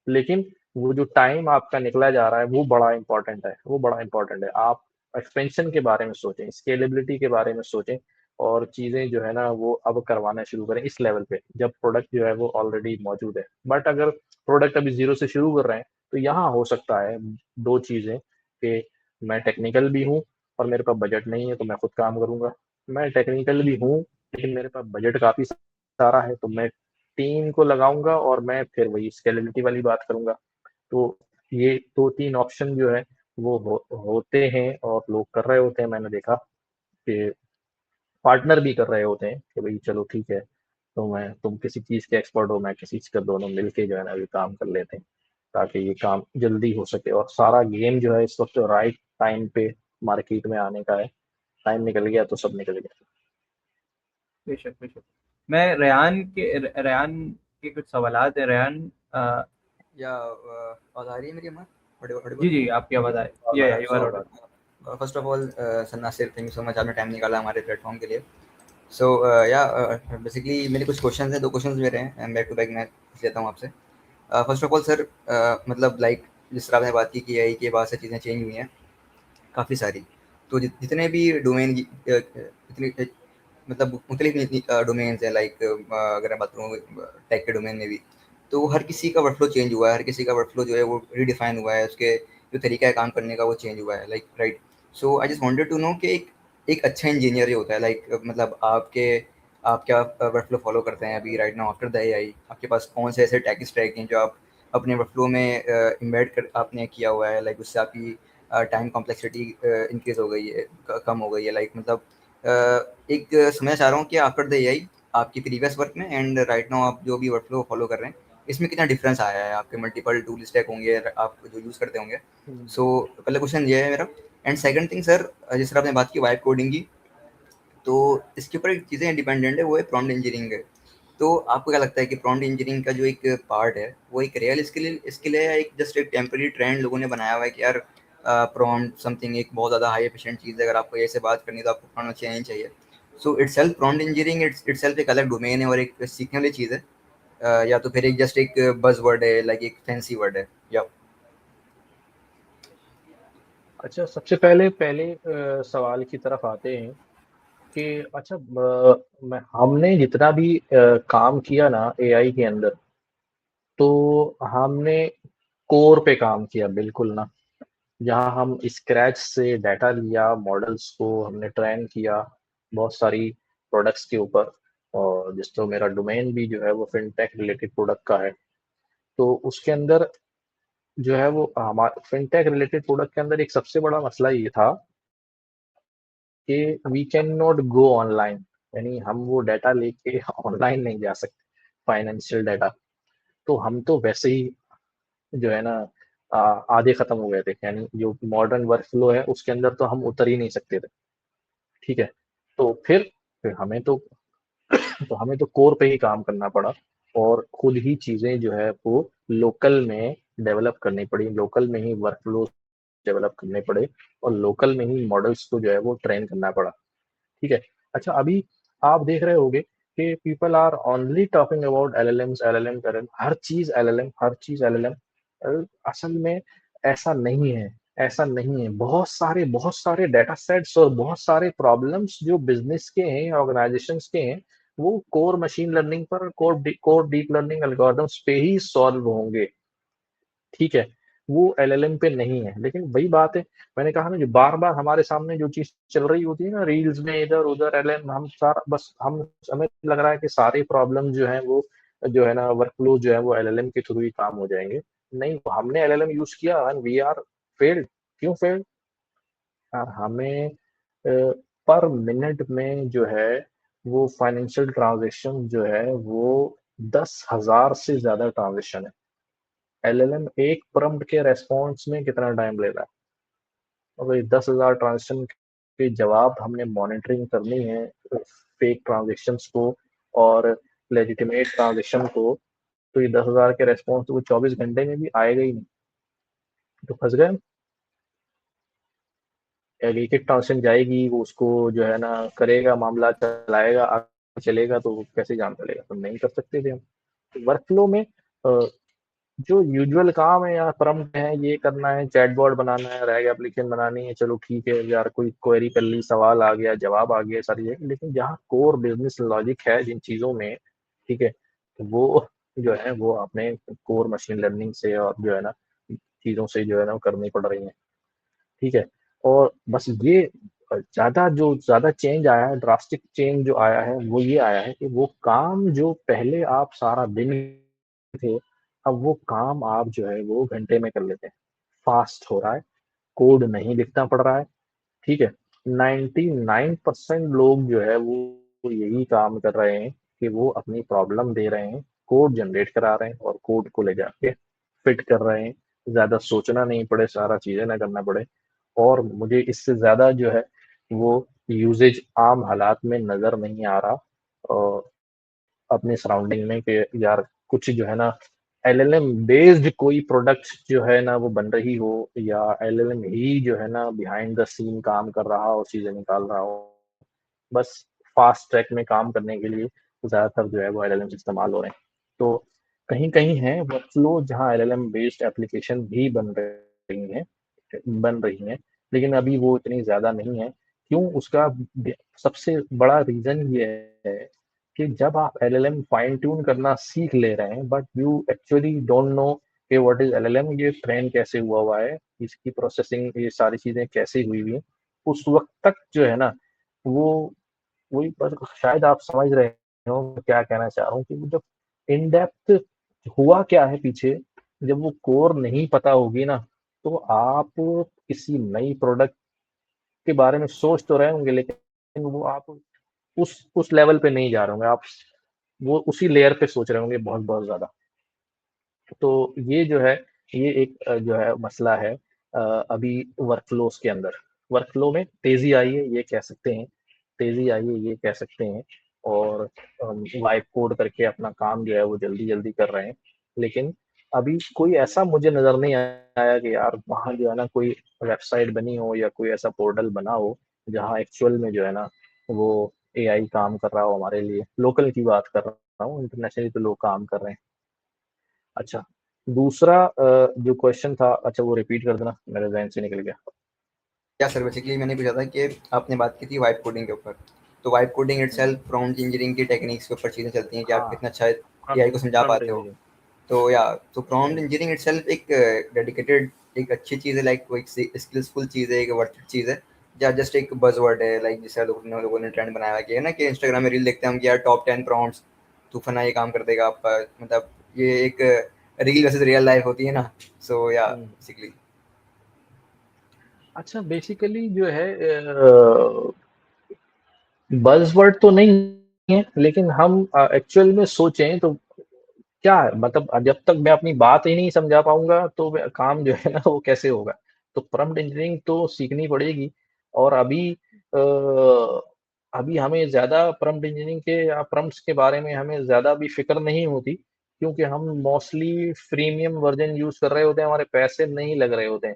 लेकिन वो जो टाइम आपका निकला जा रहा है, वो बड़ा इम्पोर्टेंट है, वो बड़ा इम्पोर्टेंट है। आप एक्सपेंशन के बारे में सोचें, स्केलेबिलिटी के बारे में सोचें और चीज़ें जो है ना वो अब करवाना शुरू करें इस लेवल पे, जब प्रोडक्ट जो है वो ऑलरेडी मौजूद है। बट अगर प्रोडक्ट अभी ज़ीरो से शुरू कर रहे हैं, तो यहाँ हो सकता है 2 चीज़ें कि मैं टेक्निकल भी हूँ और मेरे पास बजट नहीं है, तो मैं खुद काम करूँगा। मैं टेक्निकल भी हूँ, लेकिन मेरे पास बजट काफ़ी सारा है, तो मैं टीम को लगाऊँगा और मैं फिर वही स्केलेबिलिटी वाली बात करूँगा। तो ये 2-3 ऑप्शन जो है वो होते हैं और लोग कर रहे होते हैं। मैंने देखा कि पार्टनर भी कर रहे होते हैं कि भई चलो ठीक है, तुम किसी चीज़ के एक्सपर्ट हो, मैं किसी चीज़ का, दोनों मिलके जो है ना ये काम कर लेते हैं, ताकि ये काम जल्दी हो सके और सारा गेम जो है इस वक़्त राइट टाइम पे मार्केट में आने का है। टाइम निकल गया तो सब निकल गया। बेशक, बेशक। मैं रेहान के कुछ सवालात हैं। रेहान, अ, या आवाज़ आ रही है मेरी अम्मा? जी, ऑडिबल? जी, आपकी आवाज़ आ रही आवाज़ है। आ रही यू आर है, आवाज़ आ ऑडिबल। रही है। First of all sir Nasir, thank you so much, आपने टाइम निकाला हमारे प्लेटफॉर्म के लिए। सो या बेसिकली मेरे कुछ क्वेश्चंस हैं, 2 क्वेश्चंस मेरे हैं, बैक टू बैक मैं पूछ लेता हूँ आपसे। फर्स्ट ऑफ ऑल सर, मतलब लाइक जिस तरह आपने बात की कि एआई के बाद से चीज़ें चेंज हुई हैं काफ़ी सारी। तो जितने भी डोमेन इतने मतलब मुख्तलिफ डोमेन्स हैं, लाइक अगर मैं बात करूँ टेक के डोमेन में भी, तो हर किसी का वर्कफ्लो चेंज हुआ है, हर किसी का वर्कफ्लो जो है वो रीडिफाइन हुआ है, उसके जो तरीका है काम करने का वो चेंज हुआ है, like right. So I just wanted to know कि एक अच्छा इंजीनियर जो होता है, लाइक मतलब आप क्या वर्कफ्लो फॉलो करते हैं अभी right now after the AI? आपके पास कौन से ऐसे टेक स्टैक हैं जो आप अपने वर्कफ्लो में इम्बेड कर आपने किया हुआ है, लाइक उससे आपकी टाइम कॉम्प्लेक्सिटी इंक्रीज हो गई है, कम हो गई है, लाइक मतलब एक समझना चाह रहा हूँ कि आफ्टर द एआई आपकी प्रीवियस वर्क में एंड राइट नाउ आप जो भी वर्कफ्लो फॉलो कर रहे हैं, इसमें कितना डिफरेंस आया है? आपके मल्टीपल टूल स्टैक होंगे आप जो यूज़ करते होंगे। हुँ। सो पहला क्वेश्चन ये है मेरा। एंड सेकंड थिंग सर, जिस तरह आपने बात की वाइब कोडिंग की, तो इसके ऊपर एक चीज़ें इंडिपेंडेंट है, वो है प्रॉम्प्ट इंजीनियरिंग है। तो आपको क्या लगता है कि प्रॉम्प्ट इंजीनियरिंग का जो एक पार्ट है वो एक रियल स्किल है, या एक जस्ट एक टेम्पररी ट्रेंड लोगों ने बनाया हुआ है कि यार प्रॉम्प्ट समथिंग एक बहुत ज़्यादा हाई एफिशिएंट चीज़ है, अगर आपको ऐसे बात करनी है तो आपको प्रॉम्प्ट चाहिए ही चाहिए। सो इटसेल्फ प्रॉम्प्ट इंजीनियरिंग इटसेल्फ एक अलग डोमेन है और एक सीखने वाली चीज़ है, या तो फिर एक जस्ट एक बज़ वर्ड है, लाइक एक फैंसी वर्ड है, या अच्छा, सबसे पहले पहले सवाल की तरफ आते हैं कि अच्छा, मैं हमने जितना भी काम किया ना एआई के अंदर, तो हमने कोर पे काम किया बिल्कुल ना। जहाँ हम स्क्रैच से डाटा लिया, मॉडल्स को हमने ट्रेन किया बहुत सारी प्रोडक्ट्स के ऊपर, और जिस तो मेरा डोमेन भी जो है वो फिनटेक रिलेटेड प्रोडक्ट का है। तो उसके अंदर जो है वो फिनटेक रिलेटेड प्रोडक्ट के अंदर एक सबसे बड़ा मसला ये था कि we can not go online, यानी हम वो डाटा लेके ऑनलाइन नहीं जा सकते, फाइनेंशियल डाटा। तो हम तो वैसे ही जो है ना आधे खत्म हो गए थे, यानी जो मॉडर्न वर्क फ्लो है उसके अंदर तो हम उतर ही नहीं सकते थे, ठीक है। तो फिर हमें तो कोर पे ही काम करना पड़ा और खुद ही चीज़ें जो है वो लोकल में डेवलप करनी पड़ी, लोकल में ही वर्कफ्लो डेवलप करने पड़े और लोकल में ही मॉडल्स को जो है वो ट्रेन करना पड़ा, ठीक है। अच्छा, अभी आप देख रहे होगे कि people are only talking about LLMs, LLM, LLM, हर चीज एलएलएम, हर चीज एलएलएम। असल में ऐसा नहीं है, ऐसा नहीं है। बहुत सारे डेटा सेट्स और बहुत सारे प्रॉब्लम्स जो बिजनेस के हैं, ऑर्गेनाइजेशंस के हैं, वो कोर मशीन लर्निंग पर, कोर डीप लर्निंग एल्गोरिथम्स पे ही सॉल्व होंगे। ठीक है, वो एलएलएम पे नहीं है। लेकिन वही बात है, मैंने कहा ना, जो बार-बार हमारे सामने जो चीज़ चल रही होती है ना रील्स में, इधर-उधर एलएलएम, हम सारा बस हम हमें लग रहा है कि सारे प्रॉब्लम जो हैं वो जो है ना वर्कफ्लो जो है वो एलएलएम के थ्रू ही काम हो जाएँगे। नहीं, हमने एलएलएम यूज़ किया एंड वी आर फेल्ड। क्यों फेल्ड? यार हमें पर मिनट में जो है वो फाइनेंशियल ट्रांज़ैक्शन जो है वो 10,000 से ज़्यादा ट्रांज़ैक्शन है। एलएलएम एक प्रॉम्प्ट के रिस्पॉन्स में कितना टाइम ले रहा है? और ये 10,000 ट्रांज़ैक्शन के जवाब हमने मॉनिटरिंग करनी है फेक ट्रांज़ैक्शंस को और लेजिटिमेट ट्रांज़ैक्शन को, तो ये 10,000 के रिस्पॉन्स तो वो 24 घंटे में भी आएगा ही नहीं, तो फँस गए हम। एक-एक ट्रांज़ैक्शन जाएगी, वो उसको जो है ना करेगा, मामला चलाएगा, आगे चलेगा, तो वो कैसे जान चलेगा? तो नहीं कर सकते थे हम। वर्कफ़्लो में जो यूजुअल काम है, या प्रॉम्प्ट है, ये करना है, चैटबॉट बनाना है, रैग एप्लीकेशन बनानी है, चलो ठीक है यार, कोई क्वेरी कर ली, सवाल आ गया, जवाब आ गया, सारी चीज़ें। लेकिन जहाँ कोर बिज़नेस लॉजिक है जिन चीज़ों में, ठीक है, तो वो जो है वो अपने कोर मशीन लर्निंग से और जो है ना चीज़ों से जो है ना वो करनी पड़ रही हैं, ठीक है। और बस ये ज़्यादा चेंज आया है, ड्रास्टिक चेंज जो आया है, वो ये आया है कि वो काम जो पहले आप सारा दिन थे, अब वो काम आप जो है वो घंटे में कर लेते हैं। फास्ट हो रहा है, कोड नहीं लिखना पड़ रहा है, ठीक है? 99% लोग जो है वो यही काम कर रहे हैं कि वो अपनी प्रॉब्लम दे रहे हैं, कोड जनरेट करा रहे हैं और कोड को ले जाके फिट कर रहे हैं। ज़्यादा सोचना नहीं पड़े, सारा चीज़ें ना करना पड़े। और मुझे इससे ज़्यादा जो है वो यूसेज आम हालात में नज़र नहीं आ रहा। अपने सराउंडिंग में कि यार कुछ जो है ना एलएलएम बेस्ड कोई प्रोडक्ट जो है ना वो बन रही हो, या एलएलएम ही जो है ना बिहाइंड द सीन काम कर रहा हो, चीज़ें निकाल रहा हो। बस फास्ट ट्रैक में काम करने के लिए ज़्यादातर जो है वो एलएलएम्स इस्तेमाल हो रहे हैं। तो कहीं-कहीं है वर्कफ़्लो जहाँ एलएलएम बेस्ड एप्लीकेशन भी बन रही हैं, लेकिन अभी वो इतनी ज़्यादा नहीं है। क्यों? उसका सबसे बड़ा रीज़न ये है कि जब आप एलएलएम फाइन ट्यून करना सीख ले रहे हैं, but you actually don't know कि व्हाट इज़ एलएलएम, ये ट्रेन कैसे हुआ है, इसकी प्रोसेसिंग, ये सारी चीज़ें कैसे हुई हुई हैं। उस वक़्त तक जो है ना वो वही पर शायद आप समझ रहे हो मैं क्या कहना चाह रहा हूँ कि वो जब इन डेप्थ हुआ क्या है पीछे, जब वो कोर नहीं पता होगी ना, तो आप किसी नई प्रोडक्ट के बारे में सोच तो रहे होंगे, लेकिन वो आप उस लेवल पे नहीं जा रहे होंगे, आप वो उसी लेयर पे सोच रहे होंगे बहुत-बहुत ज़्यादा। तो ये जो है, ये एक जो है मसला है अभी वर्कफ़्लोज़ के अंदर। वर्कफ़्लो में तेज़ी आई है, ये कह सकते हैं, तेज़ी आई है, ये कह सकते हैं। और वाइब कोड करके अपना काम जो है वो जल्दी-जल्दी कर रहे हैं। लेकिन अभी कोई ऐसा मुझे नज़र नहीं आया कि यार वहाँ जो है ना कोई वेबसाइट बनी हो या कोई ऐसा पोर्टल बना हो, जहाँ एक्चुअल में जो है ना वो एआई काम कर रहा हो हमारे लिए। लोकल की बात कर रहा हूँ, इंटरनेशनली तो लोग काम कर रहे हैं। अच्छा, दूसरा जो क्वेश्चन था, अच्छा वो रिपीट कर देना, मेरे ज़हन से निकल गया। या सर बेसिकली मैंने पूछा था कि आपने बात की थी वाइब कोडिंग के ऊपर, तो वाइब कोडिंग हुँ। इटसेल्फ प्रॉम्प्ट इंजीनियरिंग की टेक्निक्स के ऊपर चीज़ें चलती हैं कि आप हाँ, कितना अच्छा प्रॉम्प्ट एआई को समझा प्रॉम्प्ट पाते हो। इंजीनियरिंग। तो या तो प्रॉम्प्ट हुँ, इंजीनियरिंग इटसेल्फ एक डेडिकेटेड एक अच्छी चीज़ है, लाइक वो एक स्किलफुल चीज़ है, एक वर्थ चीज़ है, या जस्ट एक बज़वर्ड है, लाइक जिससे लोगों ने ट्रेंड बनाया है कि है ना कि इंस्टाग्राम में रील देखते हैं हम कि यार टॉप 10 प्रॉम्प्ट्स, तूफाना ये काम कर देगा आपका, मतलब ये एक रील वर्सेस रियल लाइफ होती है ना। सो या हुँ। बेसिकली अच्छा, बेसिकली जो है बज़वर्ड तो नहीं है, लेकिन हम एक्चुअल में सोचें तो क्या है, मतलब जब तक मैं अपनी बात ही नहीं समझा पाऊँगा, तो व काम जो है ना वो कैसे होगा? तो प्रॉम्प्ट इंजीनियरिंग तो सीखनी पड़ेगी। और अभी हमें ज़्यादा प्रॉम्प्ट इंजीनियरिंग के या प्रॉम्प्ट्स के बारे में हमें ज़्यादा भी फ़िक्र नहीं होती, क्योंकि हम मोस्टली फ्रीमियम वर्ज़न यूज़ कर रहे होते हैं, हमारे पैसे नहीं लग रहे होते हैं,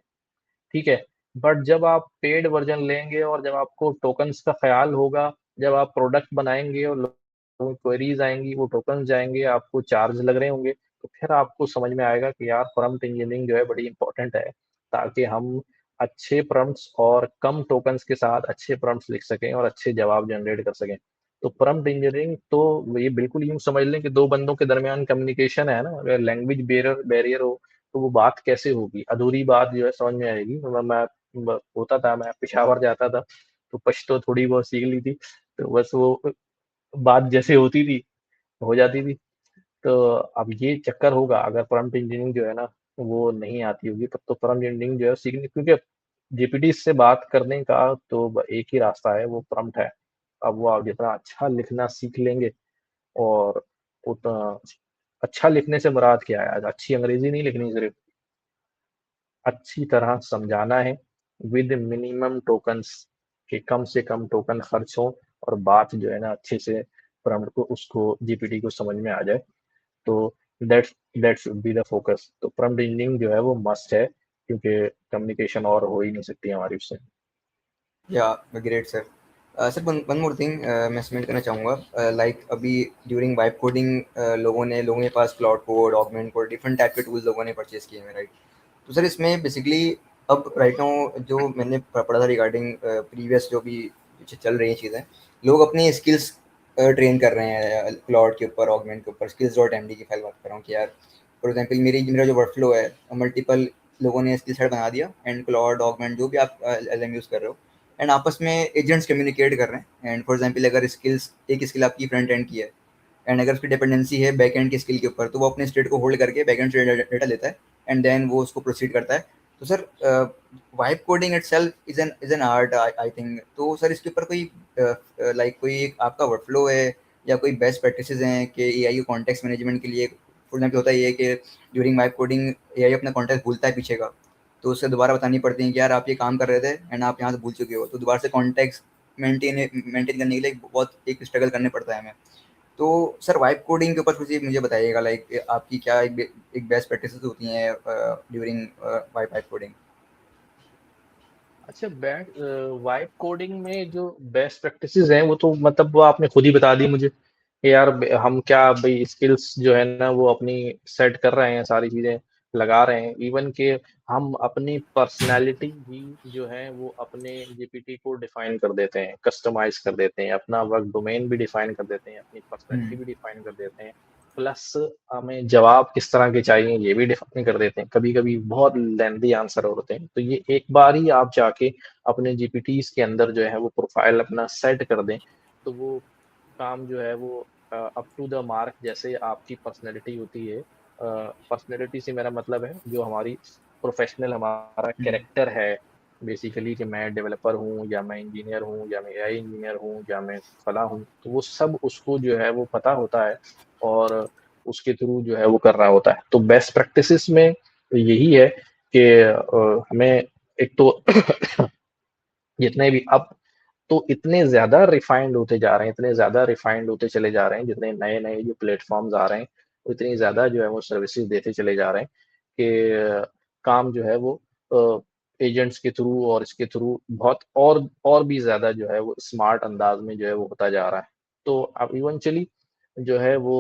ठीक है? बट जब आप पेड वर्जन लेंगे और जब आपको टोकन्स का ख्याल होगा, जब आप प्रोडक्ट बनाएंगे और लोगों की क्वेरीज आएंगी, वो टोकन जाएंगे, आपको चार्ज लग रहे होंगे, तो फिर आपको समझ में आएगा कि यार प्रॉम्प्ट इंजीनियरिंग जो है बड़ी इंपॉर्टेंट है, ताकि हम अच्छे प्रॉम्प्ट्स और कम टोकन्स के साथ अच्छे प्रॉम्प्ट्स लिख सकें और अच्छे जवाब जनरेट कर सकें। तो प्रॉम्प्ट इंजीनियरिंग तो ये बिल्कुल यूं समझ लें कि दो बंदों के दरमियान कम्युनिकेशन है ना, अगर लैंग्वेज बैरियर बैरियर हो तो वो बात कैसे होगी, अधूरी बात जो है समझ में आएगी। होता था, मैं पेशावर जाता था तो पश्तो थोड़ी बहुत सीख ली थी, तो बस वो बात जैसे होती थी हो जाती थी। तो अब ये चक्कर होगा अगर प्रॉम्प्ट इंजीनियरिंग जो है ना वो नहीं आती होगी, तब तो प्रॉम्प्ट इंजीनियरिंग जो है सीखने, क्योंकि जीपीटी से बात करने का तो एक ही रास्ता है, वो प्रॉम्प्ट है। अब वो आप जितना अच्छा लिखना सीख लेंगे, और उतना अच्छा लिखने से मुराद क्या है, आज अच्छी अंग्रेजी नहीं लिखनी, सिर्फ अच्छी तरह समझाना है विद मिनिमम टोकन्स, के कम से कम टोकन खर्च हो और बात जो है ना अच्छे से प्रॉम्प्ट को उसको जीपीटी को समझ में आ जाए। तो that's that should be the focus. तो प्रॉम्प्ट इंजीनियरिंग जो है वो मस्ट है, क्योंकि कम्युनिकेशन और हो ही नहीं सकती हमारी उससे। Yeah great sir. Sir one more thing मैं सबमिट करना चाहूँगा, लाइक अभी ड्यूरिंग वाइब कोडिंग लोगों के पास Claude code, augment code, different type के टूल्स लोगों ने परचेज किए हैं, राइट? तो सर इसमें बेसिकली अब राइट नाउ जो मैंने पढ़ा था रिगार्डिंग प्रीवियस जो भी चल रही हैं चीज़ें, लोग अपनी स्किल्स ट्रेन कर रहे हैं क्लाउड के ऊपर, ऑगमेंट के ऊपर। स्किल्स डॉट एम डी की फाइल बात कर रहा हूँ कि यार फॉर एग्जाम्पल मेरा जो वर्कफ्लो है, मल्टीपल लोगों ने स्किल सेट बना दिया, एंड क्लाउड, ऑगमेंट जो भी आप एल यूज़ कर रहे हो, एंड आपस में एजेंट्स कम्युनिकेट कर रहे हैं। एंड फॉर एग्जाम्पल अगर स्किल्स, एक स्किल आपकी फ्रंट एंड की है, एंड अगर उसकी डिपेंडेंसी है बैक एंड की स्किल के ऊपर, तो वो अपने स्टेट को होल्ड करके बैक एंड से डेटा लेता है, एंड देन वो उसको प्रोसीड करता है। तो sir vibe coding itself is an art I think. तो सर इसके ऊपर कोई लाइक कोई एक आपका वर्कफ्लो है या कोई बेस्ट प्रैक्टिसेस हैं कि एआई कॉन्टेक्स्ट मैनेजमेंट के लिए? फॉर एग्जाम्पल होता है ये कि ड्यूरिंग वाइब कोडिंग एआई अपना कॉन्टेक्स्ट भूलता है पीछे का, तो उससे दोबारा बतानी पड़ती है कि यार आप ये काम कर रहे थे एंड आप यहाँ से भूल चुके हो, तो दोबारा से कॉन्टेक्स्ट मेंटेन करने के लिए बहुत एक स्ट्रगल करने पड़ता है हमें। तो सर वाइब कोडिंग के ऊपर कुछ मुझे बताइएगा, लाइक आपकी क्या एक बेस्ट प्रैक्टिसेस होती हैं ड्यूरिंग वाइब वाइब कोडिंग? अच्छा, वाइब कोडिंग में जो बेस्ट प्रैक्टिसेस हैं वो तो मतलब वो आपने खुद ही बता दी मुझे कि यार हम क्या भाई स्किल्स जो है ना वो अपनी सेट कर रहे हैं, सारी चीजें लगा रहे हैं, इवन के हम अपनी पर्सनालिटी भी जो है वो अपने जीपीटी को डिफाइन कर देते हैं, कस्टमाइज कर देते हैं, अपना वर्क डोमेन भी डिफाइन कर देते हैं, अपनी पर्सनालिटी भी डिफाइन कर देते हैं, प्लस हमें जवाब किस तरह के चाहिए ये भी डिफाइन कर देते हैं। कभी कभी बहुत लेंदी आंसर होते हैं, तो ये एक बार ही आप जाके अपने जीपीटीज के अंदर जो है वो प्रोफाइल अपना सेट कर दें, तो वो काम जो है वो अप टू द मार्क, जैसे आपकी पर्सनैलिटी होती है, पर्सनैलिटी से मेरा मतलब है जो हमारी प्रोफेशनल हमारा कैरेक्टर है, बेसिकली कि मैं डेवलपर हूँ या मैं इंजीनियर हूँ या मैं एआई इंजीनियर हूँ या मैं फला हूँ, तो वो सब उसको जो है वो पता होता है और उसके थ्रू जो है वो कर रहा होता है। तो बेस्ट प्रैक्टिसेस में यही है कि हमें एक तो जितने भी अब तो इतने ज्यादा रिफाइंड होते जा रहे हैं, इतने ज्यादा रिफाइंड होते चले जा रहे हैं, जितने नए नए जो प्लेटफॉर्म्स आ रहे हैं उतनी ज्यादा जो है वो सर्विसेज देते चले जा रहे हैं कि काम जो है वो एजेंट्स के थ्रू और इसके थ्रू बहुत और भी ज्यादा जो है वो स्मार्ट अंदाज में जो है वो होता जा रहा है। तो अब इवेंचुअली जो है वो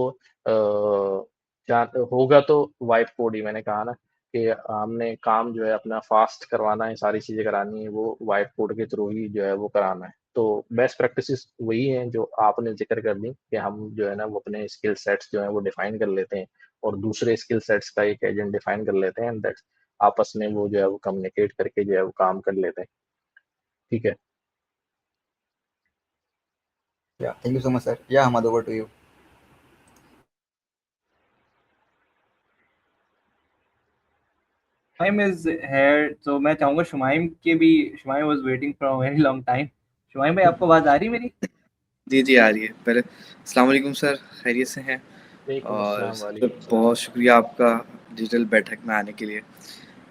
होगा तो वाइब कोड ही, मैंने कहा ना कि हमने काम जो है अपना फास्ट करवाना है, सारी चीजें करानी है, वो वाइब कोड के थ्रू ही जो है वो कराना है। तो बेस्ट प्रैक्टिसेस वही हैं जो आपने जिक्र कर दी कि हम जो है ना वो अपने स्किल सेट्स जो है वो डिफाइन कर लेते हैं और दूसरे स्किल सेट्स का एक एजेंट डिफाइन कर लेते हैं, एंड दैट आपस में वो जो है वो कम्युनिकेट करके जो है वो काम कर लेते हैं। ठीक है। Yeah thank you so much sir. Yeah हम over to you. Shumaim is here, तो मैं चाहूंगा शुमाइम के भी, Shumaim was waiting for a very long time. Shumaim भाई, आपको आवाज आ रही है मेरी? जी जी आ रही है। पहले अस्सलाम वालेकुम सर, खैरियत से हैं? वालेकुम और अस्सलाम, सर वालेकुम सलाम। बहुत शुक्रिया आपका डिजिटल बैठक में आने के लिए।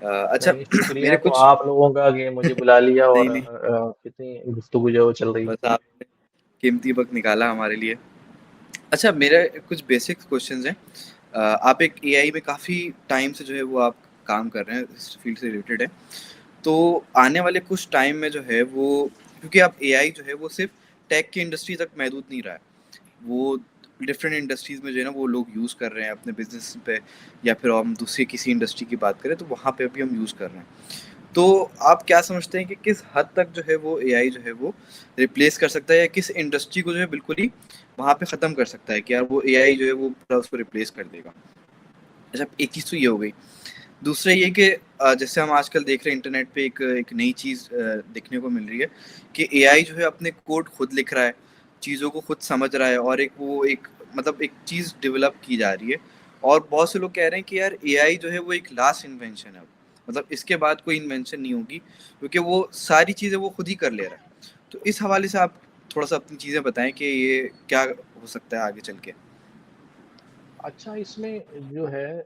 अच्छा नहीं, शुक्रिया मेरे तो कुछ आप लोगों का कि मुझे बुला लिया नहीं और नहीं, कितनी गुफ्तगू जो है वो चल रही है। बस आपने कीमती वक्त निकाला हमारे लिए। अच्छा मेरे कुछ बेसिक क्वेश्चंस हैं। आप एक एआई में काफ़ी टाइम से जो है वो आप काम कर रहे हैं, इस फील्ड से रिलेटेड है। तो आने वाले कुछ टाइम में जो है वो, क्योंकि अब एआई जो है वो सिर्फ टेक की इंडस्ट्री तक महदूद नहीं रहा है, वो डिफरेंट इंडस्ट्रीज में जो है ना वो लोग यूज़ कर रहे हैं अपने बिजनेस पे, या फिर हम दूसरी किसी इंडस्ट्री की बात करें तो वहाँ पे भी हम यूज़ कर रहे हैं। तो आप क्या समझते हैं कि किस हद तक जो है वो एआई जो है वो रिप्लेस कर सकता है, या किस इंडस्ट्री को जो है बिल्कुल ही वहाँ पे ख़त्म कर सकता है कि यार वो एआई जो है वो पूरा उसको रिप्लेस कर देगा? अच्छा, एक चीज़ तो ये हो गई। दूसरा ये कि जैसे हम आजकल देख रहे हैं इंटरनेट पे एक एक नई चीज़ देखने को मिल रही है कि एआई जो है अपने कोड खुद लिख रहा है, चीज़ों को खुद समझ रहा है, और एक मतलब एक चीज़ डेवलप की जा रही है। और बहुत से लोग कह रहे हैं कि यार एआई जो है वो एक लास्ट इन्वेंशन है अब। मतलब इसके बाद कोई इन्वेंशन नहीं होगी, क्योंकि वो सारी चीज़ें वो खुद ही कर ले रहा है। तो इस हवाले से आप थोड़ा-सा अपनी चीज़ें बताएँ कि ये क्या हो सकता है आगे चल के? अच्छा, इसमें जो है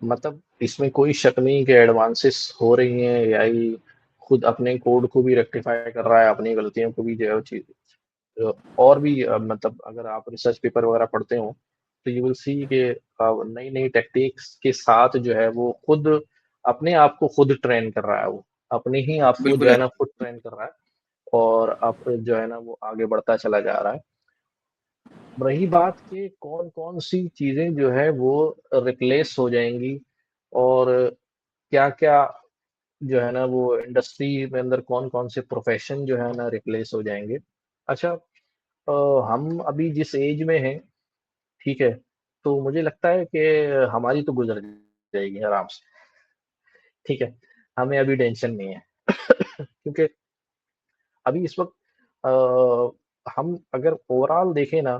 मतलब इसमें कोई शक नहीं कि एडवांसेस हो रही हैं, एआई खुद अपने कोड को भी रेक्टिफाई कर रहा है, अपनी गलतियों को भी जो है वो और भी मतलब अगर आप रिसर्च पेपर वगैरह पढ़ते हो, तो यू विल सी कि नई-नई टेक्निक्स के साथ जो है वो खुद अपने आप को खुद ट्रेन कर रहा है वो। अपने ही आप को जो बिल्कुल है है। ना खुद ट्रेन कर रहा है और अब जो है ना वो आगे बढ़ता चला जा रहा है। रही बात कि कौन-कौन सी चीज़ें जो है वो रिप्लेस हो जाएँगी और क्या-क्या जो है ना वो इंडस्ट्री में अंदर कौन-कौन से प्रोफ़ेशन जो है ना रिप्लेस हो जाएँगे। अच्छा हम अभी जिस ऐज में हैं, ठीक है? तो मुझे लगता है कि हमारी तो गुज़र जाएगी आराम से, ठीक है? हमें अभी टेंशन नहीं है। क्योंकि अभी इस वक़्त हम अगर ओवरऑल देखें ना,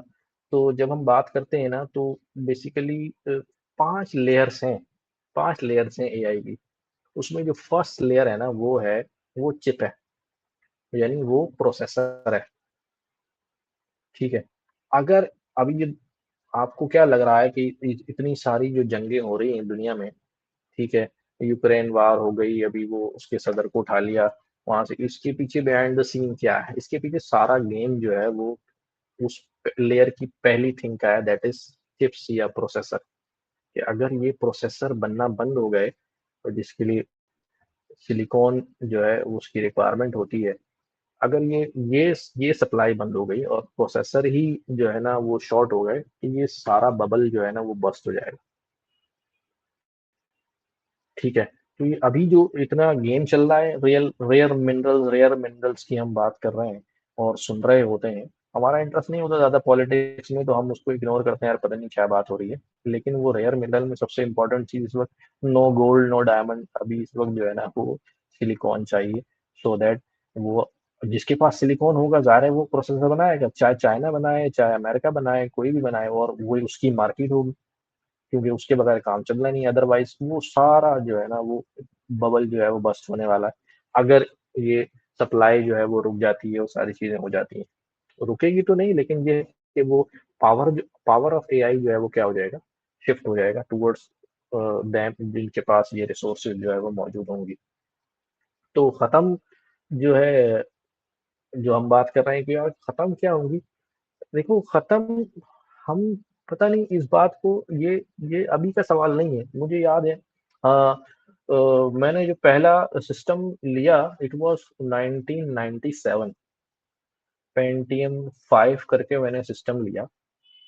तो जब हम बात करते हैं ना, तो बेसिकली 5 लेयर्स हैं, 5 लेयर्स हैं एआई की। उसमें जो फर्स्ट लेयर है ना, वो चिप है, यानी वो प्रोसेसर है, ठीक है? अगर अभी ये आपको क्या लग रहा है कि इतनी सारी जो जंगें हो रही हैं दुनिया में, ठीक है? यूक्रेन वॉर हो गई, अभी वो उसके सदर को उठा लिया, वहाँ से इसके पीछे बिहाइंड द सीन क्या है? इसके पीछे सारा गेम जो है वो उस लेयर की पहली थिंग का है दैट इज़ चिप्स या प्रोसेसर, कि अगर ये प्रोसेसर बनना बंद हो गए, तो जिसके लिए सिलिकॉन जो है वो उसकी रिक्वायरमेंट होती है। अगर ये सप्लाई बंद हो गई और प्रोसेसर ही जो है ना वो शॉर्ट हो गए, तो ये सारा बबल जो है ना वो बर्स्ट हो जाएगा, ठीक है? तो ये अभी जो इतना गेम चल रहा है रेयर मिनरल्स की हम बात कर रहे हैं और सुन रहे होते हैं। हमारा इंटरेस्ट नहीं होता ज़्यादा पॉलिटिक्स में, तो हम उसको इग्नोर करते हैं, यार पता नहीं क्या बात हो रही है। लेकिन वो रेयर मिनरल में सबसे इम्पोर्टेंट चीज़ इस वक़्त नो गोल्ड, नो डायमंड, अभी इस वक़्त जो है ना वो सिलिकॉन चाहिए, सो दैट वो जिसके पास सिलिकॉन होगा ज़ाहिर है वो प्रोसेसर बनाएगा, चाहे चाइना बनाए, चाहे अमेरिका बनाए, कोई भी बनाए और वो उसकी मार्केट होगी। क्योंकि उसके बगैर काम चलना नहीं है, अदरवाइज़ वो सारा जो है ना वो बबल जो है वो बर्स्ट होने वाला है। अगर ये सप्लाई जो है वो रुक जाती है, वो सारी चीज़ें हो जाती हैं। रुकेगी तो नहीं, लेकिन ये कि वो पावर ऑफ एआई जो है वो क्या हो जाएगा, शिफ्ट हो जाएगा टुवर्ड्स देम जिनके पास ये रिसोर्सेज़ जो है वो मौजूद होंगी। तो खत्म जो है, जो हम बात कर रहे हैं कि यार खत्म क्या होंगी? देखो खत्म, हम पता नहीं इस बात को, ये अभी का सवाल नहीं है। मुझे याद है मैंने जो पहला सिस्टम लिया इट वाज़ 1997, पेंटियम 5 करके मैंने सिस्टम लिया।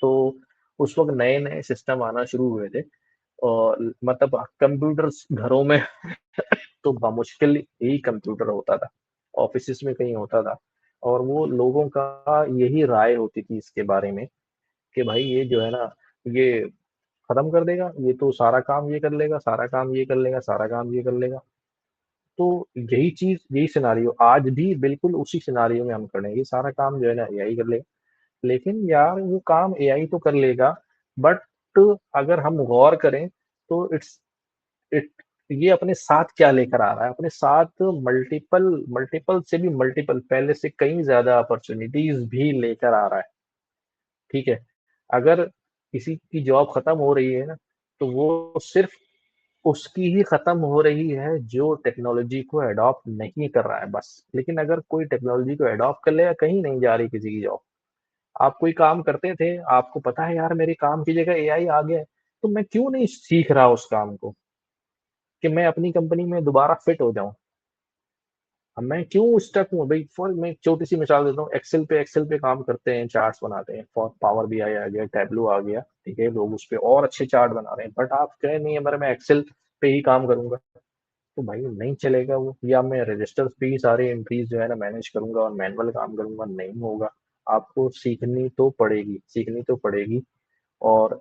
तो उस वक़्त नए-नए सिस्टम आना शुरू हुए थे और मतलब कंप्यूटर्स घरों में तो बामुश्किल ही कंप्यूटर होता था, ऑफ़िसेज़ में कहीं होता था और वो लोगों का यही राय होती थी इसके बारे में कि भाई ये जो है ना, ये खत्म कर देगा, ये तो सारा काम ये कर लेगा, सारा काम ये कर लेगा, सारा काम ये कर लेगा। तो यही चीज़, यही सिनेरियो आज भी बिल्कुल उसी सिनेरियो में हम खड़े हैं, ये सारा काम जो है ना एआई कर लेगा। लेकिन यार वो काम एआई तो कर लेगा, बट अगर हम गौर करें तो इट ये अपने साथ क्या लेकर आ रहा है? अपने साथ मल्टीपल मल्टीपल से भी मल्टीपल पहले से कई ज़्यादा अपॉर्च्युनिटीज़ भी लेकर आ रहा है, ठीक है? अगर किसी की जॉब खत्म हो रही है ना, तो वो सिर्फ़ उसकी ही खत्म हो रही है जो टेक्नोलॉजी को अडॉप्ट नहीं कर रहा है बस। लेकिन अगर कोई टेक्नोलॉजी को अडॉप्ट कर लेगा, कहीं नहीं जा रही किसी की जॉब। आप कोई काम करते थे, आपको पता है यार मेरे काम की जगह एआई आ गया है, तो मैं क्यों नहीं सीख रहा उस काम को, कि मैं अपनी कंपनी में दोबारा फिट हो जाऊँ। अब मैं क्यों स्टक हूँ भाई? फॉर मैं छोटी सी मिसाल देता हूँ, एक्सेल पे काम करते हैं, चार्ट्स बनाते हैं, फॉर पावर बीआई आ गया, टैबलो आ गया, ठीक है, लोग उस पे और अच्छे चार्ट बना रहे हैं, बट आप कह नहीं है मैं एक्सेल पे ही काम करूंगा, तो भाई नहीं चलेगा वो। या मैं रजिस्टर पे ही सारे एंट्रीज जो है ना मैनेज करूंगा और मैनुअल काम करूंगा, नहीं होगा। आपको सीखनी तो पड़ेगी। और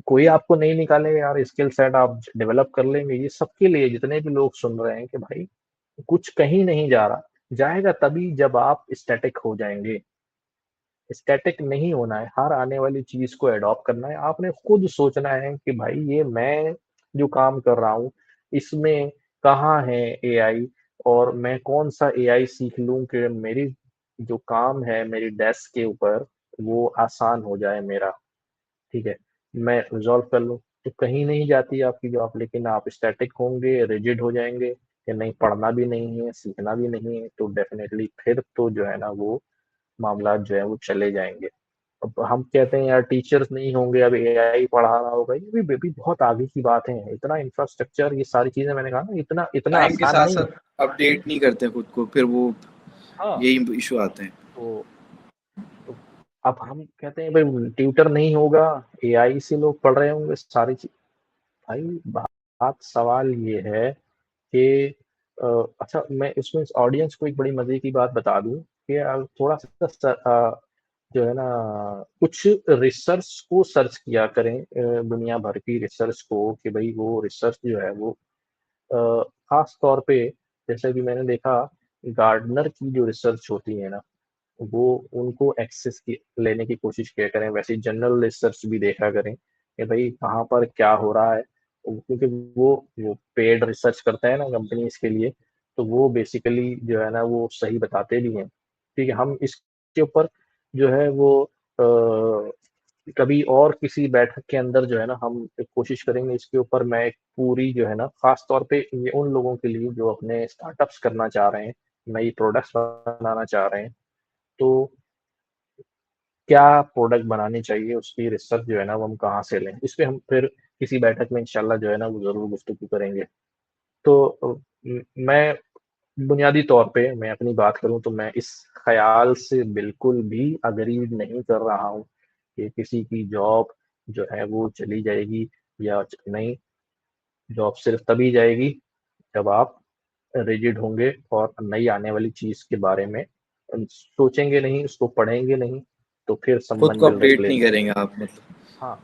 कोई आपको नहीं निकालेगा यार, स्किल सेट आप डेवलप कर लेंगे। ये सबके लिए, जितने भी लोग सुन रहे हैं कि भाई कुछ कहीं नहीं जा रहा, जाएगा तभी जब आप स्टैटिक हो जाएंगे। स्टैटिक नहीं होना है, हर आने वाली चीज को एडॉप्ट करना है। आपने खुद सोचना है कि भाई ये मैं जो काम कर रहा हूँ इसमें कहाँ है एआई, और मैं कौन सा एआई सीख लूं कि मेरी जो काम है मेरी डेस्क के ऊपर वो आसान हो जाए मेरा, ठीक है, मैं रिजॉल्व कर लूँ। तो कहीं नहीं जाती है आपकी जॉब, लेकिन आप स्टैटिक होंगे, रिजिड हो जाएंगे कि नहीं पढ़ना भी नहीं है, सीखना भी नहीं है, तो डेफिनेटली फिर तो जो है ना वो मामला जो है वो चले जाएंगे। अब हम कहते हैं यार टीचर्स नहीं होंगे, अब एआई पढ़ा रहा होगा, ये भी बहुत आगे की बात है। इतना इंफ्रास्ट्रक्चर, ये सारी चीजें मैंने कहा ना, इतना इतना टाइम के आसान साथ नहीं है। साथ अपडेट नहीं करते खुद को, फिर वो हाँ, यही इशू आते हैं। तो तो अब हम कहते हैं भाई ट्यूटर नहीं होगा, एआई से लोग पढ़ रहे होंगे सारी चीज। भाई बात सवाल ये है कि अ, अच्छा, मैं इसमें ऑडियंस को एक बड़ी मजे की बात बता दूं कि थोड़ा सा जो है ना कुछ रिसर्च को सर्च किया करें, दुनिया भर की रिसर्च को, कि भाई वो रिसर्च जो है वो खास तौर पे, जैसे कि मैंने देखा गार्डनर की जो रिसर्च होती है ना, वो उनको एक्सेस की लेने की कोशिश किया करें। वैसे जनरल रिसर्च भी देखा करें कि भाई कहाँ पर क्या हो रहा है, क्योंकि वो पेड रिसर्च करता है ना कंपनीज के लिए, तो वो बेसिकली जो है ना वो सही बताते भी हैं। ठीक है, हम इसके ऊपर जो है वो कभी और किसी बैठक के अंदर जो है ना हम एक कोशिश करेंगे इसके ऊपर। मैं एक पूरी जो है ना खास तौर पे ये उन लोगों के लिए जो अपने स्टार्टअप्स करना चाह रहे हैं, नई प्रोडक्ट्स बनाना चाह रहे हैं, तो क्या प्रोडक्ट बनानी चाहिए, उसकी रिसर्च जो है ना वो हम कहाँ से लें, इस पे हम फिर किसी बैठक में इंशाल्लाह जो है ना वो जरूर गुफ्तगू करेंगे। तो मैं बुनियादी तौर पे मैं अपनी बात करूं तो मैं इस ख्याल से बिल्कुल भी अग्री नहीं कर रहा हूं कि किसी की जॉब जो है वो चली जाएगी, या नहीं। जॉब सिर्फ तभी जाएगी जब आप रिजिड होंगे और नई आने वाली चीज के बारे में सोचेंगे नहीं, उसको पढ़ेंगे नहीं, तो फिर खुद संबंध को बिल्डर अपडेट के लिए नहीं नहीं। करेंगे आप, मतलब। हाँ,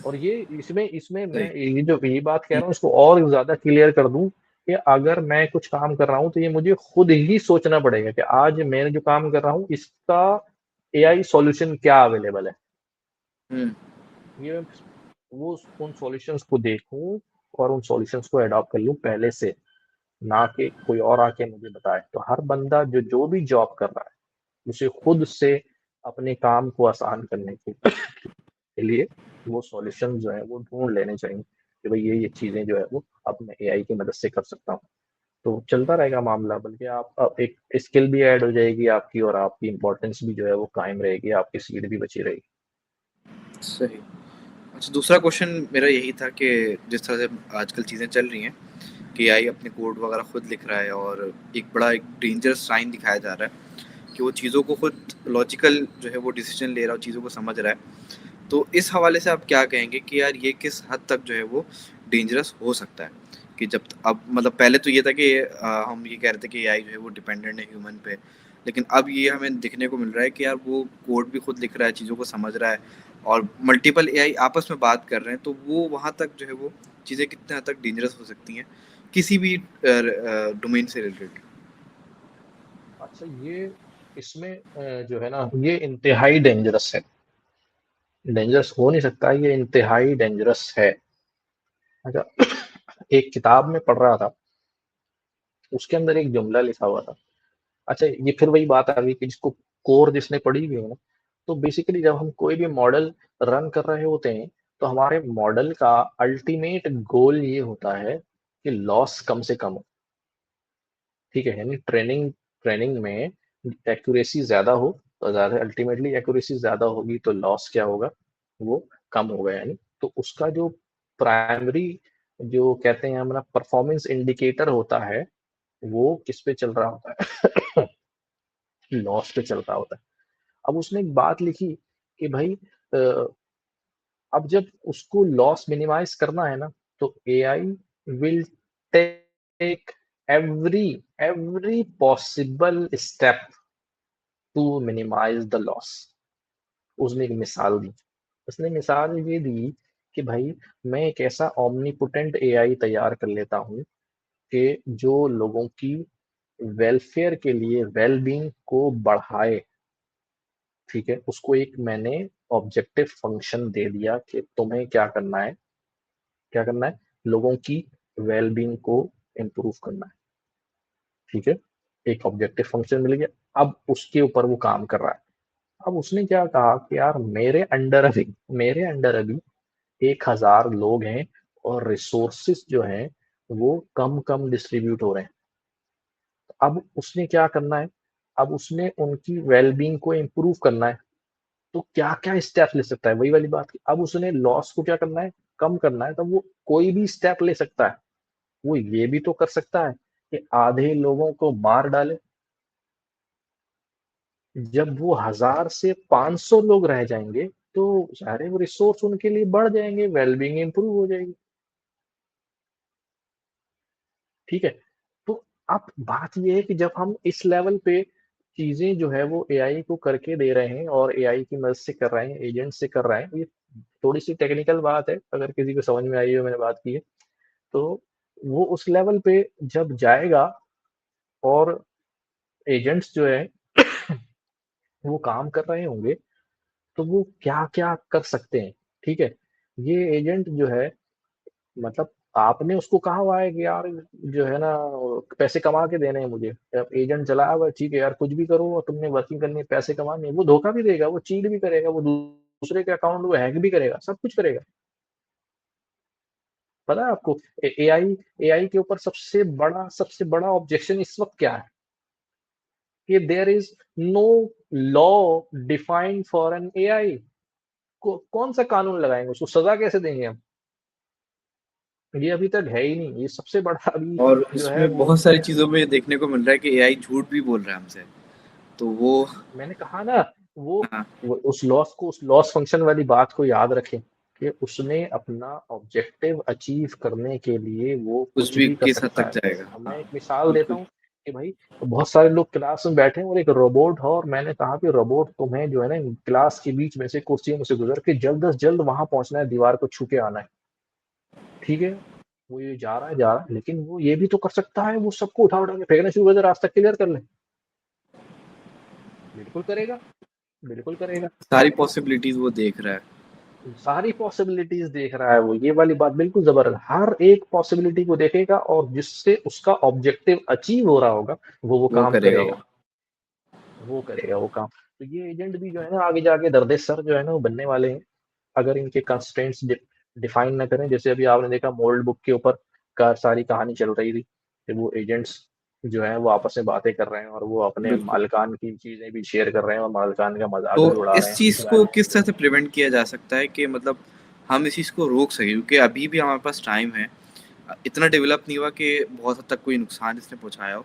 और ये इसमें इसमें मैं सही। ये बात कह रहा हूँ इसको और ज्यादा क्लियर कर दूं कि अगर मैं कुछ काम कर रहा हूँ तो ये मुझे खुद ही सोचना पड़ेगा कि आज मैं जो काम कर रहा हूँ इसका एआई सॉल्यूशन क्या अवेलेबल है। हम्म। ये वो उन सॉल्यूशंस को देखूं और उन सॉल्यूशंस को अडॉप्ट कर लूं पहले से, ना कि कोई और आके मुझे बताए। तो हर बंदा जो भी जॉब कर रहा है उसे खुद से अपने काम को आसान करने के लिए वो सॉल्यूशन जो है वो ढूंढ लेने चाहिए कि भाई ये चीजें जो है वो अब मैं एआई की मदद से कर सकता हूँ। तो चलता रहेगा मामला, बल्कि आप अब एक स्किल भी ऐड हो जाएगी आपकी, और आपकी इंपॉर्टेंस भी जो है वो कायम रहेगी, आपकी सीट भी बची रहेगी। सही। अच्छा, दूसरा क्वेश्चन मेरा यही था कि जिस तरह से आजकल चीज़ें चल रही हैं कि एआई अपने कोड वगैरह खुद लिख रहा है, और एक डेंजरस साइन दिखाया जा रहा है कि वो चीज़ों को खुद लॉजिकल जो है वो डिसीजन ले रहा है, चीज़ों को समझ रहा है। तो इस हवाले से आप क्या कहेंगे कि यार ये किस हद तक जो है वो डेंजरस हो सकता है? कि जब अब मतलब पहले तो ये था कि हम ये कह रहे थे कि एआई जो है वो डिपेंडेंट है ह्यूमन पे, लेकिन अब ये हमें दिखने को मिल रहा है कि यार वो कोड भी खुद लिख रहा है, चीज़ों को समझ रहा है, और मल्टीपल एआई आपस में बात कर रहे हैं। तो वो वहाँ तक जो है वो चीज़ें कितने हद तक डेंजरस हो सकती हैं किसी भी डोमेन से रिलेटेड? अच्छा, ये इसमें जो है ना ये इंतहाई डेंजरस है। डेंजरस हो नहीं सकता, ये इंतहाई डेंजरस है। अच्छा, एक किताब में पढ़ रहा था, उसके अंदर एक जुमला लिखा हुआ था। अच्छा, ये फिर वही बात आ गई कि जिसको कोर जिसने पढ़ी हुई है ना, तो बेसिकली जब हम कोई भी मॉडल रन कर रहे होते हैं तो हमारे मॉडल का अल्टीमेट गोल ये होता है कि लॉस कम से कम हो। ठीक है, यानी ट्रेनिंग ट्रेनिंग में एक्यूरेसी ज्यादा हो, तो ज्यादा अल्टीमेटली एक्यूरेसी ज्यादा होगी तो लॉस क्या होगा, वो कम होगा। यानी तो उसका जो प्राइमरी जो कहते हैं हमारा परफॉर्मेंस इंडिकेटर होता है वो किस पे चल रहा होता है? लॉस पे चल रहा होता है। अब उसने एक बात लिखी कि भाई अब जब उसको लॉस मिनिमाइज करना है ना, तो AI will take every every possible step to minimize the loss. उसने एक मिसाल दी। उसने मिसाल ये दी कि भाई मैं एक ऐसा ओमनीपोटेंट एआई तैयार कर लेता हूँ कि जो लोगों की वेलफेयर के लिए वेलबींग को बढ़ाए। ठीक है, उसको एक मैंने ऑब्जेक्टिव फंक्शन दे दिया कि तुम्हें क्या करना है, लोगों की वेलबींग को इम्प्रूव करना है। ठीक है, एक ऑब्जेक्टिव फंक्शन मिल गया। अब उसके ऊपर वो काम कर रहा है। अब उसने क्या कहा कि यार मेरे अंडर अभी 1000 लोग हैं और रिसोर्सेस जो हैं वो कम कम डिस्ट्रीब्यूट हो रहे हैं। अब उसने क्या करना है, अब उसने उनकी वेलबींग को इम्प्रूव करना है। तो क्या क्या स्टेप ले सकता है, वही वाली बात की। अब उसने लॉस को क्या करना है, कम करना है। तो वो कोई भी स्टेप ले सकता है। वो ये भी तो कर सकता है कि आधे लोगों को मार डाले। जब वो 1000 से 500 लोग रह जाएंगे तो सारे वो रिसोर्स उनके लिए बढ़ जाएंगे, वेलबींग इंप्रूव हो जाएगी। ठीक है, तो अब बात ये है कि जब हम इस लेवल पे चीजें जो है वो एआई को करके दे रहे हैं और एआई की मदद से कर रहे हैं, एजेंट से कर रहे हैं। ये थोड़ी सी टेक्निकल बात है, अगर किसी को समझ में आई हो मैंने बात की है तो। वो उस लेवल पे जब जाएगा और एजेंट्स जो है वो काम कर रहे होंगे, तो वो क्या क्या कर सकते हैं। ठीक है, ये एजेंट जो है, मतलब आपने उसको कहा हुआ है कि यार जो है ना पैसे कमा के देने हैं मुझे। अब एजेंट चलाया हुआ है, ठीक है यार कुछ भी करो, और तुमने वर्किंग करनी है, पैसे कमाने हैं। वो धोखा भी देगा, वो चीट भी करेगा, वो दूसरे के अकाउंट वो हैक भी करेगा, सब कुछ करेगा। पता है आपको एआई एआई के ऊपर सबसे बड़ा ऑब्जेक्शन इस वक्त क्या है कि there is no law defined for an AI. कौन सा कानून लगाएंगे, उसको सजा कैसे देंगे हम? ये अभी तक है ही नहीं। ये सबसे बड़ा अभी और जो है इसमें वो बहुत सारी चीज़ों में देखने को मिल रहा है कि एआई झूठ भी बोल रहा है हमसे। तो वो मैंने कहा ना, हाँ, वो उस लॉस फंक्शन वाली बात को याद रखें कि उसने अपना ऑब्जेक्टिव अचीव करने के लिए वो कुछ कुछ भी भी कर किस हद सकता तक है। जाएगा। अब मैं हाँ, एक मिसाल देता बिल्कुल। हूँ कि भाई बहुत सारे लोग क्लास में बैठे हैं और एक रोबोट है, और मैंने कहा कि रोबोट तुम्हें जो है ना क्लास के बीच में से कुर्सियों में से गुजर के जल्द अज जल्द वहां पहुंचना है, दीवार को छू के आना है। ठीक है, वो ये जा रहा है, लेकिन वो ये भी तो कर सकता है, वो सबको उठा उठा के फेंकना शुरू कर दे, रास्ता क्लियर कर ले। बिल्कुल करेगा, बिल्कुल करेगा। सारी पॉसिबिलिटीज़ वो देख रहा है। सारी पॉसिबिलिटीज देख रहा है वो, ये वाली बात बिल्कुल जबरदस्त। हर एक पॉसिबिलिटी को देखेगा और जिससे उसका ऑब्जेक्टिव अचीव हो रहा होगा वो वो काम करेगा करेगा। वो। वो करेगा वो काम। तो ये एजेंट भी जो है ना आगे जाके दरदेसर जो है ना वो बनने वाले हैं, अगर इनके कंस्ट्रेंट्स डिफाइन ना करें। जैसे अभी आपने देखा मोल्ड बुक के ऊपर का सारी कहानी चल रही थी कि वो एजेंट्स जो है वो आपस में बातें कर रहे हैं और वो अपने बिल्कुल। मालिकान की चीजें भी शेयर कर रहे हैं और मालिकान का मजाक तो भी उड़ा रहे इस हैं। चीज़ को किस तरह से प्रिवेंट किया जा सकता है कि मतलब हम इस चीज़ को रोक सकें? क्योंकि अभी भी हमारे पास टाइम है। इतना डेवलप नहीं हुआ कि बहुत हद तक कोई नुकसान इसने पहुँचाया हो।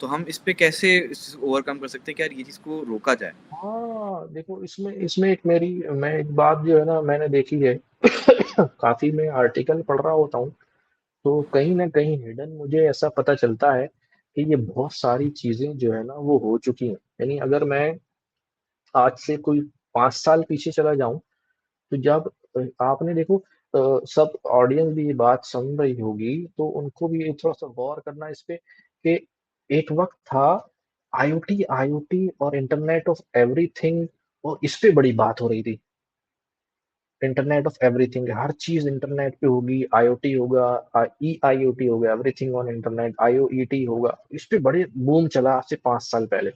तो हम इस पे कैसे इस चीज़ को ओवरकम कर सकते हैं कि यार ये चीज़ को रोका जाए? हाँ देखो, इसमें इसमें मैं एक बात जो है ना मैंने देखी है काफी मैं आर्टिकल पढ़ रहा होता हूँ, तो कहीं ना कहीं हिडन मुझे ऐसा पता चलता है कि ये बहुत सारी चीजें जो है ना वो हो चुकी हैं। यानी अगर मैं आज से कोई 5 साल पीछे चला जाऊं, तो जब आपने देखो सब ऑडियंस भी ये बात सुन रही होगी तो उनको भी ये थोड़ा सा गौर करना इस पे कि एक वक्त था आईओटी आईओटी और इंटरनेट ऑफ एवरीथिंग, और इस पे बड़ी बात हो रही थी। इंटरनेट ऑफ एवरीथिंग, हर चीज इंटरनेट पे होगी, आईओटी होगा, ई आईओटी होगा, एवरीथिंग ऑन इंटरनेट, आईओईटी होगा। इस पे बड़े बूम चला आज से 5 साल पहले।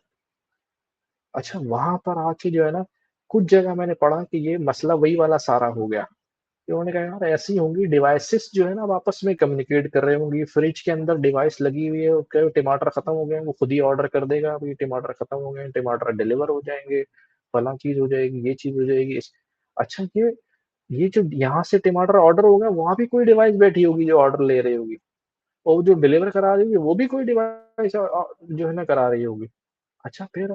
अच्छा, वहां पर आके जो है ना कुछ जगह मैंने पढ़ा कि ये मसला वही वाला सारा हो गया। कि उन्होंने कहा यार ऐसी होंगी डिवाइसेस जो है ना अब आपस में कम्युनिकेट कर रहे होंगी। फ्रिज के अंदर डिवाइस लगी हुई है, वो कहे टमाटर खत्म हो गए, वो खुद ही ऑर्डर कर देगा अभी टमाटर खत्म हो गए, टमाटर डिलीवर हो जाएंगे, फला चीज हो जाएगी, ये चीज हो जाएगी। अच्छा, ये जो यहाँ से टमाटर ऑर्डर होगा वहां भी कोई डिवाइस बैठी होगी जो ऑर्डर ले रही होगी, और जो डिलीवर करा रही होगी वो भी कोई डिवाइस डिवाइस जो है ना करा रही होगी। अच्छा, फिर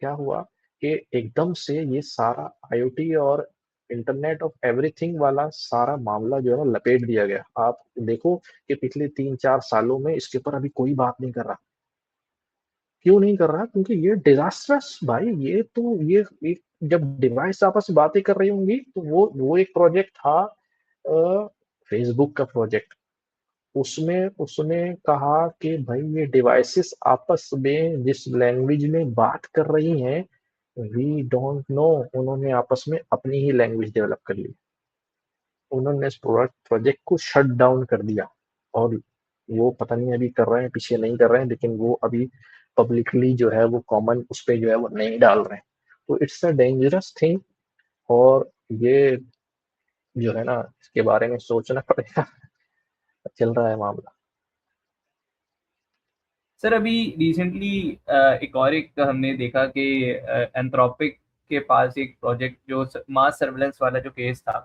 क्या हुआ कि एकदम से ये सारा आईओटी और इंटरनेट ऑफ एवरीथिंग वाला सारा मामला जो है ना लपेट दिया गया। आप देखो कि पिछले 3-4 सालों में इसके ऊपर अभी कोई बात नहीं कर रहा। क्यों नहीं कर रहा? क्योंकि ये डिज़ास्ट्रस भाई, ये तो ये एक जब डिवाइस आपस में बातें कर रही होंगी तो वो एक प्रोजेक्ट था फेसबुक का प्रोजेक्ट। उसमें उसने कहा कि भाई ये डिवाइसेस आपस में जिस लैंग्वेज में बात कर रही हैं, वी डोंट नो। उन्होंने आपस में अपनी ही लैंग्वेज डेवलप कर ली। उन्होंने इस प्रोजेक्ट को शट डाउन कर दिया और वो पता नहीं अभी कर रहे हैं, पीछे नहीं कर रहे हैं, लेकिन वो अभी पब्लिकली जो है वो कॉमन उस पे जो है वो नहीं डाल रहे हैं। तो इट्स अ डेंजरस थिंग और ये जो है ना इसके बारे में सोचना पड़ेगा। चल रहा है मामला। सर अभी रिसेंटली एक और एक हमने देखा कि एंथ्रोपिक के पास एक प्रोजेक्ट जो मास सर्वेलेंस वाला जो केस था,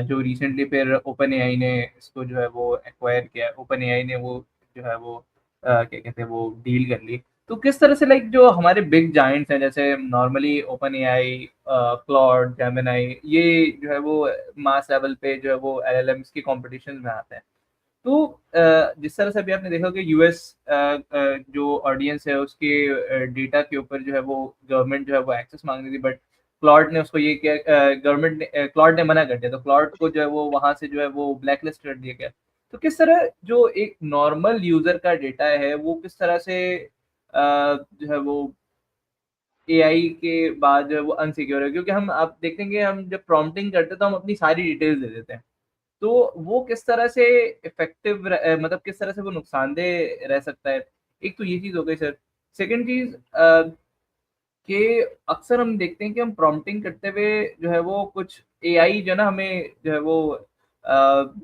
जो रिसेंटली फिर ओपन एआई ने इसको जो है वो एक्वायर किया। ओपन एआई ने वो जो है वो क्या कहते हैं वो डील कर ली। तो किस तरह से लाइक जो हमारे बिग जाइंट्स हैं जैसे normally open AI, Claude, Gemini, ये जो है वो मास लेवल पे जो है वो एलएलएम्स की कॉम्पिटिशन में आते हैं। तो जिस तरह से अभी आपने देखा कि यूएस जो ऑडियंस है उसके डेटा के ऊपर जो है वो गवर्नमेंट जो है वो एक्सेस मांग रही थी, बट क्लॉड ने उसको ये किया, गवर्नमेंट ने क्लॉड ने मना कर दिया, तो क्लॉड को जो है वो वहां से जो है वो ब्लैकलिस्ट कर दिया गया। तो किस तरह जो एक नॉर्मल यूजर का डेटा है वो किस तरह से जो है वो एआई के बाद जो है वो अनसिक्योर है, क्योंकि हम आप देखेंगे हम जब प्रॉम्प्टिंग करते हैं तो हम अपनी सारी डिटेल्स दे देते हैं। तो वो किस तरह से इफ़ेक्टिव मतलब किस तरह से वो नुकसानदेह रह सकता है? एक तो ये चीज़ हो गई सर। सेकंड चीज़ कि अक्सर हम देखते हैं कि हम प्रॉम्प्टिंग करते हुए जो है वो कुछ एआई जो है ना हमें जो है वो अ,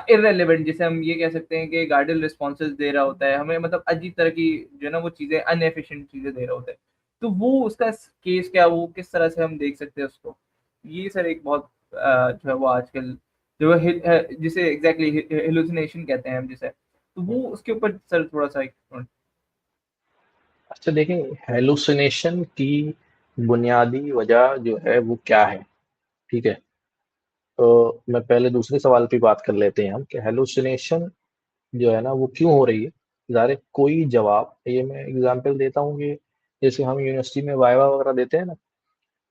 इर्रेलेवेंट, जिसे हम ये कह सकते हैं कि गार्डल रिस्पॉन्सेज़ दे रहा होता है। हमें मतलब अजीब तरह की जो है ना वो चीज़ें इनएफिशिएंट चीज़ें दे रहा होता है। तो वो उसका केस क्या, वो किस तरह से हम देख सकते हैं उसको? ये सर एक बहुत जो है वो आजकल जो है जिसे एग्ज़ैक्टली हैलुसिनेशन कहते हैं हम जिसे। तो वो उसके ऊपर सर थोड़ा-सा एक अच्छा देखें, हेलुसिनेशन की बुनियादी वजह जो है वो क्या है, ठीक है? तो मैं पहले दूसरे सवाल पे बात कर लेते हैं हम कि हेलुसिनेशन जो है ना वो क्यों हो रही है। ज़ाहिर है कोई जवाब, ये मैं एग्जांपल देता हूँ कि जैसे हम यूनिवर्सिटी में वाइवा वगैरह देते हैं ना,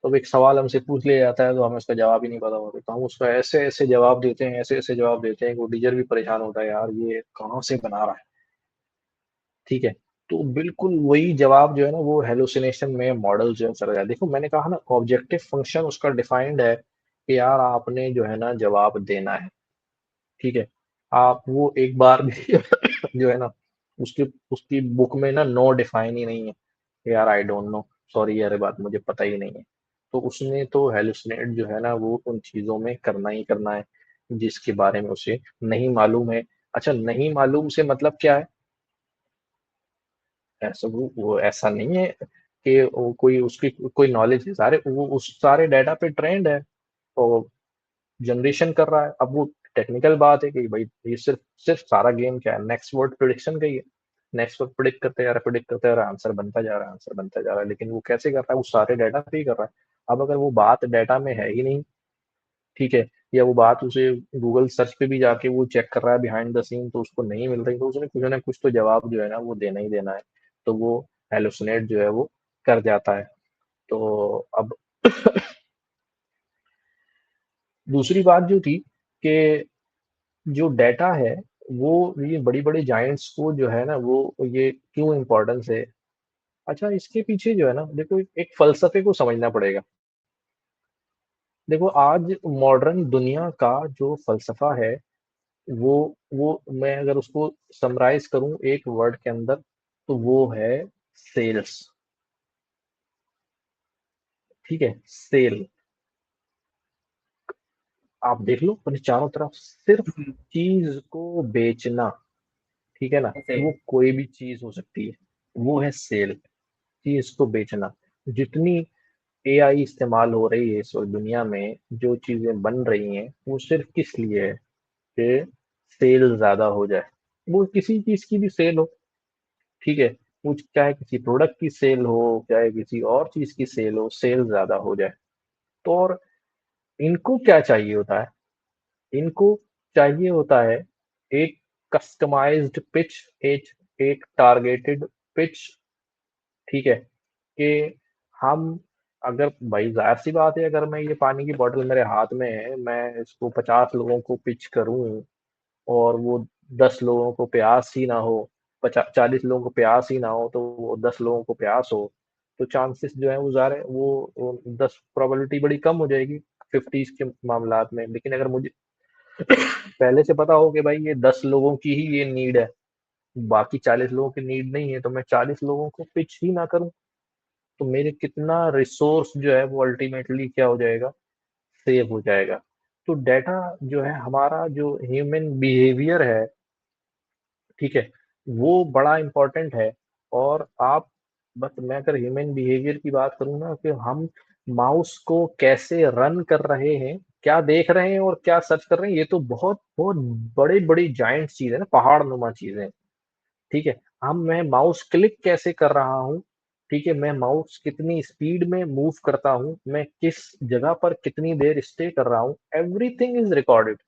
तो एक सवाल हमसे पूछ लिया जाता है तो हमें उसका जवाब ही नहीं पता होता, तो हम उसका ऐसे ऐसे जवाब देते हैं, ऐसे ऐसे जवाब देते हैं कि वो टीचर भी परेशान होता है, यार ये कहाँ से बना रहा है। ठीक है, तो बिल्कुल वही जवाब जो है ना वो हेलुसिनेशन में मॉडल जो है चला जाए। देखो मैंने कहा ना ऑब्जेक्टिव फंक्शन उसका डिफाइंड है कि यार आपने जो है ना जवाब देना है। ठीक है, आप वो एक बार भी जो है ना उसकी उसकी बुक में ना नो डिफाइन ही नहीं है कि यार आई डोंट नो, सॉरी यार ये बात मुझे पता ही नहीं है। तो उसने तो हेलुसिनेट जो है ना वो उन चीजों में करना ही करना है जिसके बारे में उसे नहीं मालूम है। अच्छा, नहीं मालूम से मतलब क्या है? ऐसा वो ऐसा नहीं है कि वो कोई उसकी कोई नॉलेज है, सारे वो उस सारे डाटा पे ट्रेंड है और जनरेशन कर रहा है। अब वो टेक्निकल बात है कि भाई ये सिर्फ सिर्फ सारा गेम क्या है, नेक्स्ट वर्ड प्रिडिक्शन का ही है। नेक्स्ट वर्ड प्रिडिक्ट करते जा रहा है, प्रिडिक्ट करते जा रहा है, आंसर बनता जा रहा है, आंसर बनता जा रहा है, लेकिन वो कैसे कर रहा है? वो सारे डाटा पे ही कर रहा है। अब अगर वो बात डाटा में है ही नहीं, ठीक है, या वो बात उसे गूगल सर्च पे भी जाके वो चेक कर रहा है बिहाइंड द सीन तो उसको नहीं मिल रही, तो उसने कुछ ना कुछ तो जवाब जो है ना वो देना ही देना है। तो वो हेलुसिनेट जो है वो कर जाता है। तो अब दूसरी बात जो थी कि जो डेटा है वो ये बड़ी-बड़ी जायंट्स को जो है ना वो ये क्यों इम्पोर्टेंस है? अच्छा, इसके पीछे जो है ना देखो एक फ़लसफ़े को समझना पड़ेगा। देखो आज मॉडर्न दुनिया का जो फ़लसफ़ा है वो वो मैं अगर उसको समराइज़ करूँ एक वर्ड के अंदर तो वो है सेल्स। ठीक है? सेल। आप देख लो अपने चारों तरफ सिर्फ़ चीज़ को बेचना, ठीक है ना? ऐसे वो कोई भी चीज़ हो सकती है। वो है सेल, चीज़ को बेचना। जितनी एआई इस्तेमाल हो रही है इस वक़्त दुनिया में, जो चीज़ें बन रही हैं, वो सिर्फ़ किस लिए है कि सेल ज़्यादा हो जाए। वो किसी चीज़ की भी सेल हो, ठीक है, कुछ चाहे किसी प्रोडक्ट की सेल हो, चाहे किसी और चीज की सेल हो, सेल ज्यादा हो जाए। तो और इनको क्या चाहिए होता है, इनको चाहिए होता है एक कस्टमाइज्ड पिच, एक एक टारगेटेड पिच। ठीक है, कि हम, अगर भाई जाहिर सी बात है, अगर मैं ये पानी की बोतल मेरे हाथ में है, मैं इसको 50 लोगों को पिच करूं और वो 10 लोगों को प्यास ही ना हो, 40 लोगों को प्यास ही ना हो, तो वो 10 लोगों को प्यास हो, तो चांसेस जो है वो ज़ाहिर है वो 10 प्रोबेबिलिटी बड़ी कम हो जाएगी 50 के मामलात में। लेकिन अगर मुझे पहले से पता हो कि भाई ये 10 लोगों की ही ये नीड है, बाकी 40 लोगों की नीड नहीं है, तो मैं 40 लोगों को पिच ही ना करूं, तो मेरे कितना रिसोर्स जो है वो अल्टीमेटली क्या हो जाएगा, सेव हो जाएगा। तो डाटा जो है, हमारा जो ह्यूमन बिहेवियर है, ठीक है, वो बड़ा इम्पोर्टेंट है। और आप, बस मैं अगर ह्यूमन बिहेवियर की बात करूँ ना, कि हम माउस को कैसे रन कर रहे हैं, क्या देख रहे हैं और क्या सर्च कर रहे हैं, ये तो बहुत बहुत बड़ी बड़ी जाइंट चीज है ना, पहाड़ नुमा चीजें। ठीक है, हम, मैं माउस क्लिक कैसे कर रहा हूँ, ठीक है, मैं माउस कितनी स्पीड में मूव करता हूँ, मैं किस जगह पर कितनी देर स्टे कर रहा हूँ, एवरीथिंग इज रिकॉर्डेड।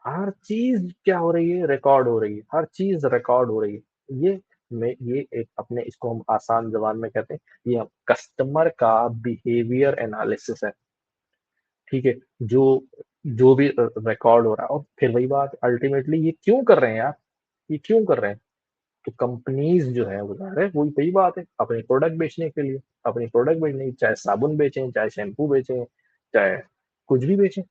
हर चीज क्या हो रही है, रिकॉर्ड हो रही है, हर चीज रिकॉर्ड हो रही है। ये एक अपने, इसको हम आसान जबान में कहते हैं, ये कस्टमर का बिहेवियर एनालिसिस है। ठीक है, जो जो भी रिकॉर्ड हो रहा है, और फिर वही बात, अल्टीमेटली ये क्यों कर रहे हैं यार, ये क्यों कर रहे हैं, तो कंपनीज जो है वो जा रहे हैं, वही वही बात है, अपने प्रोडक्ट बेचने के लिए, अपनी प्रोडक्ट बेचने की, चाहे साबुन बेचें, चाहे शैम्पू बेचें, चाहे कुछ भी बेचें।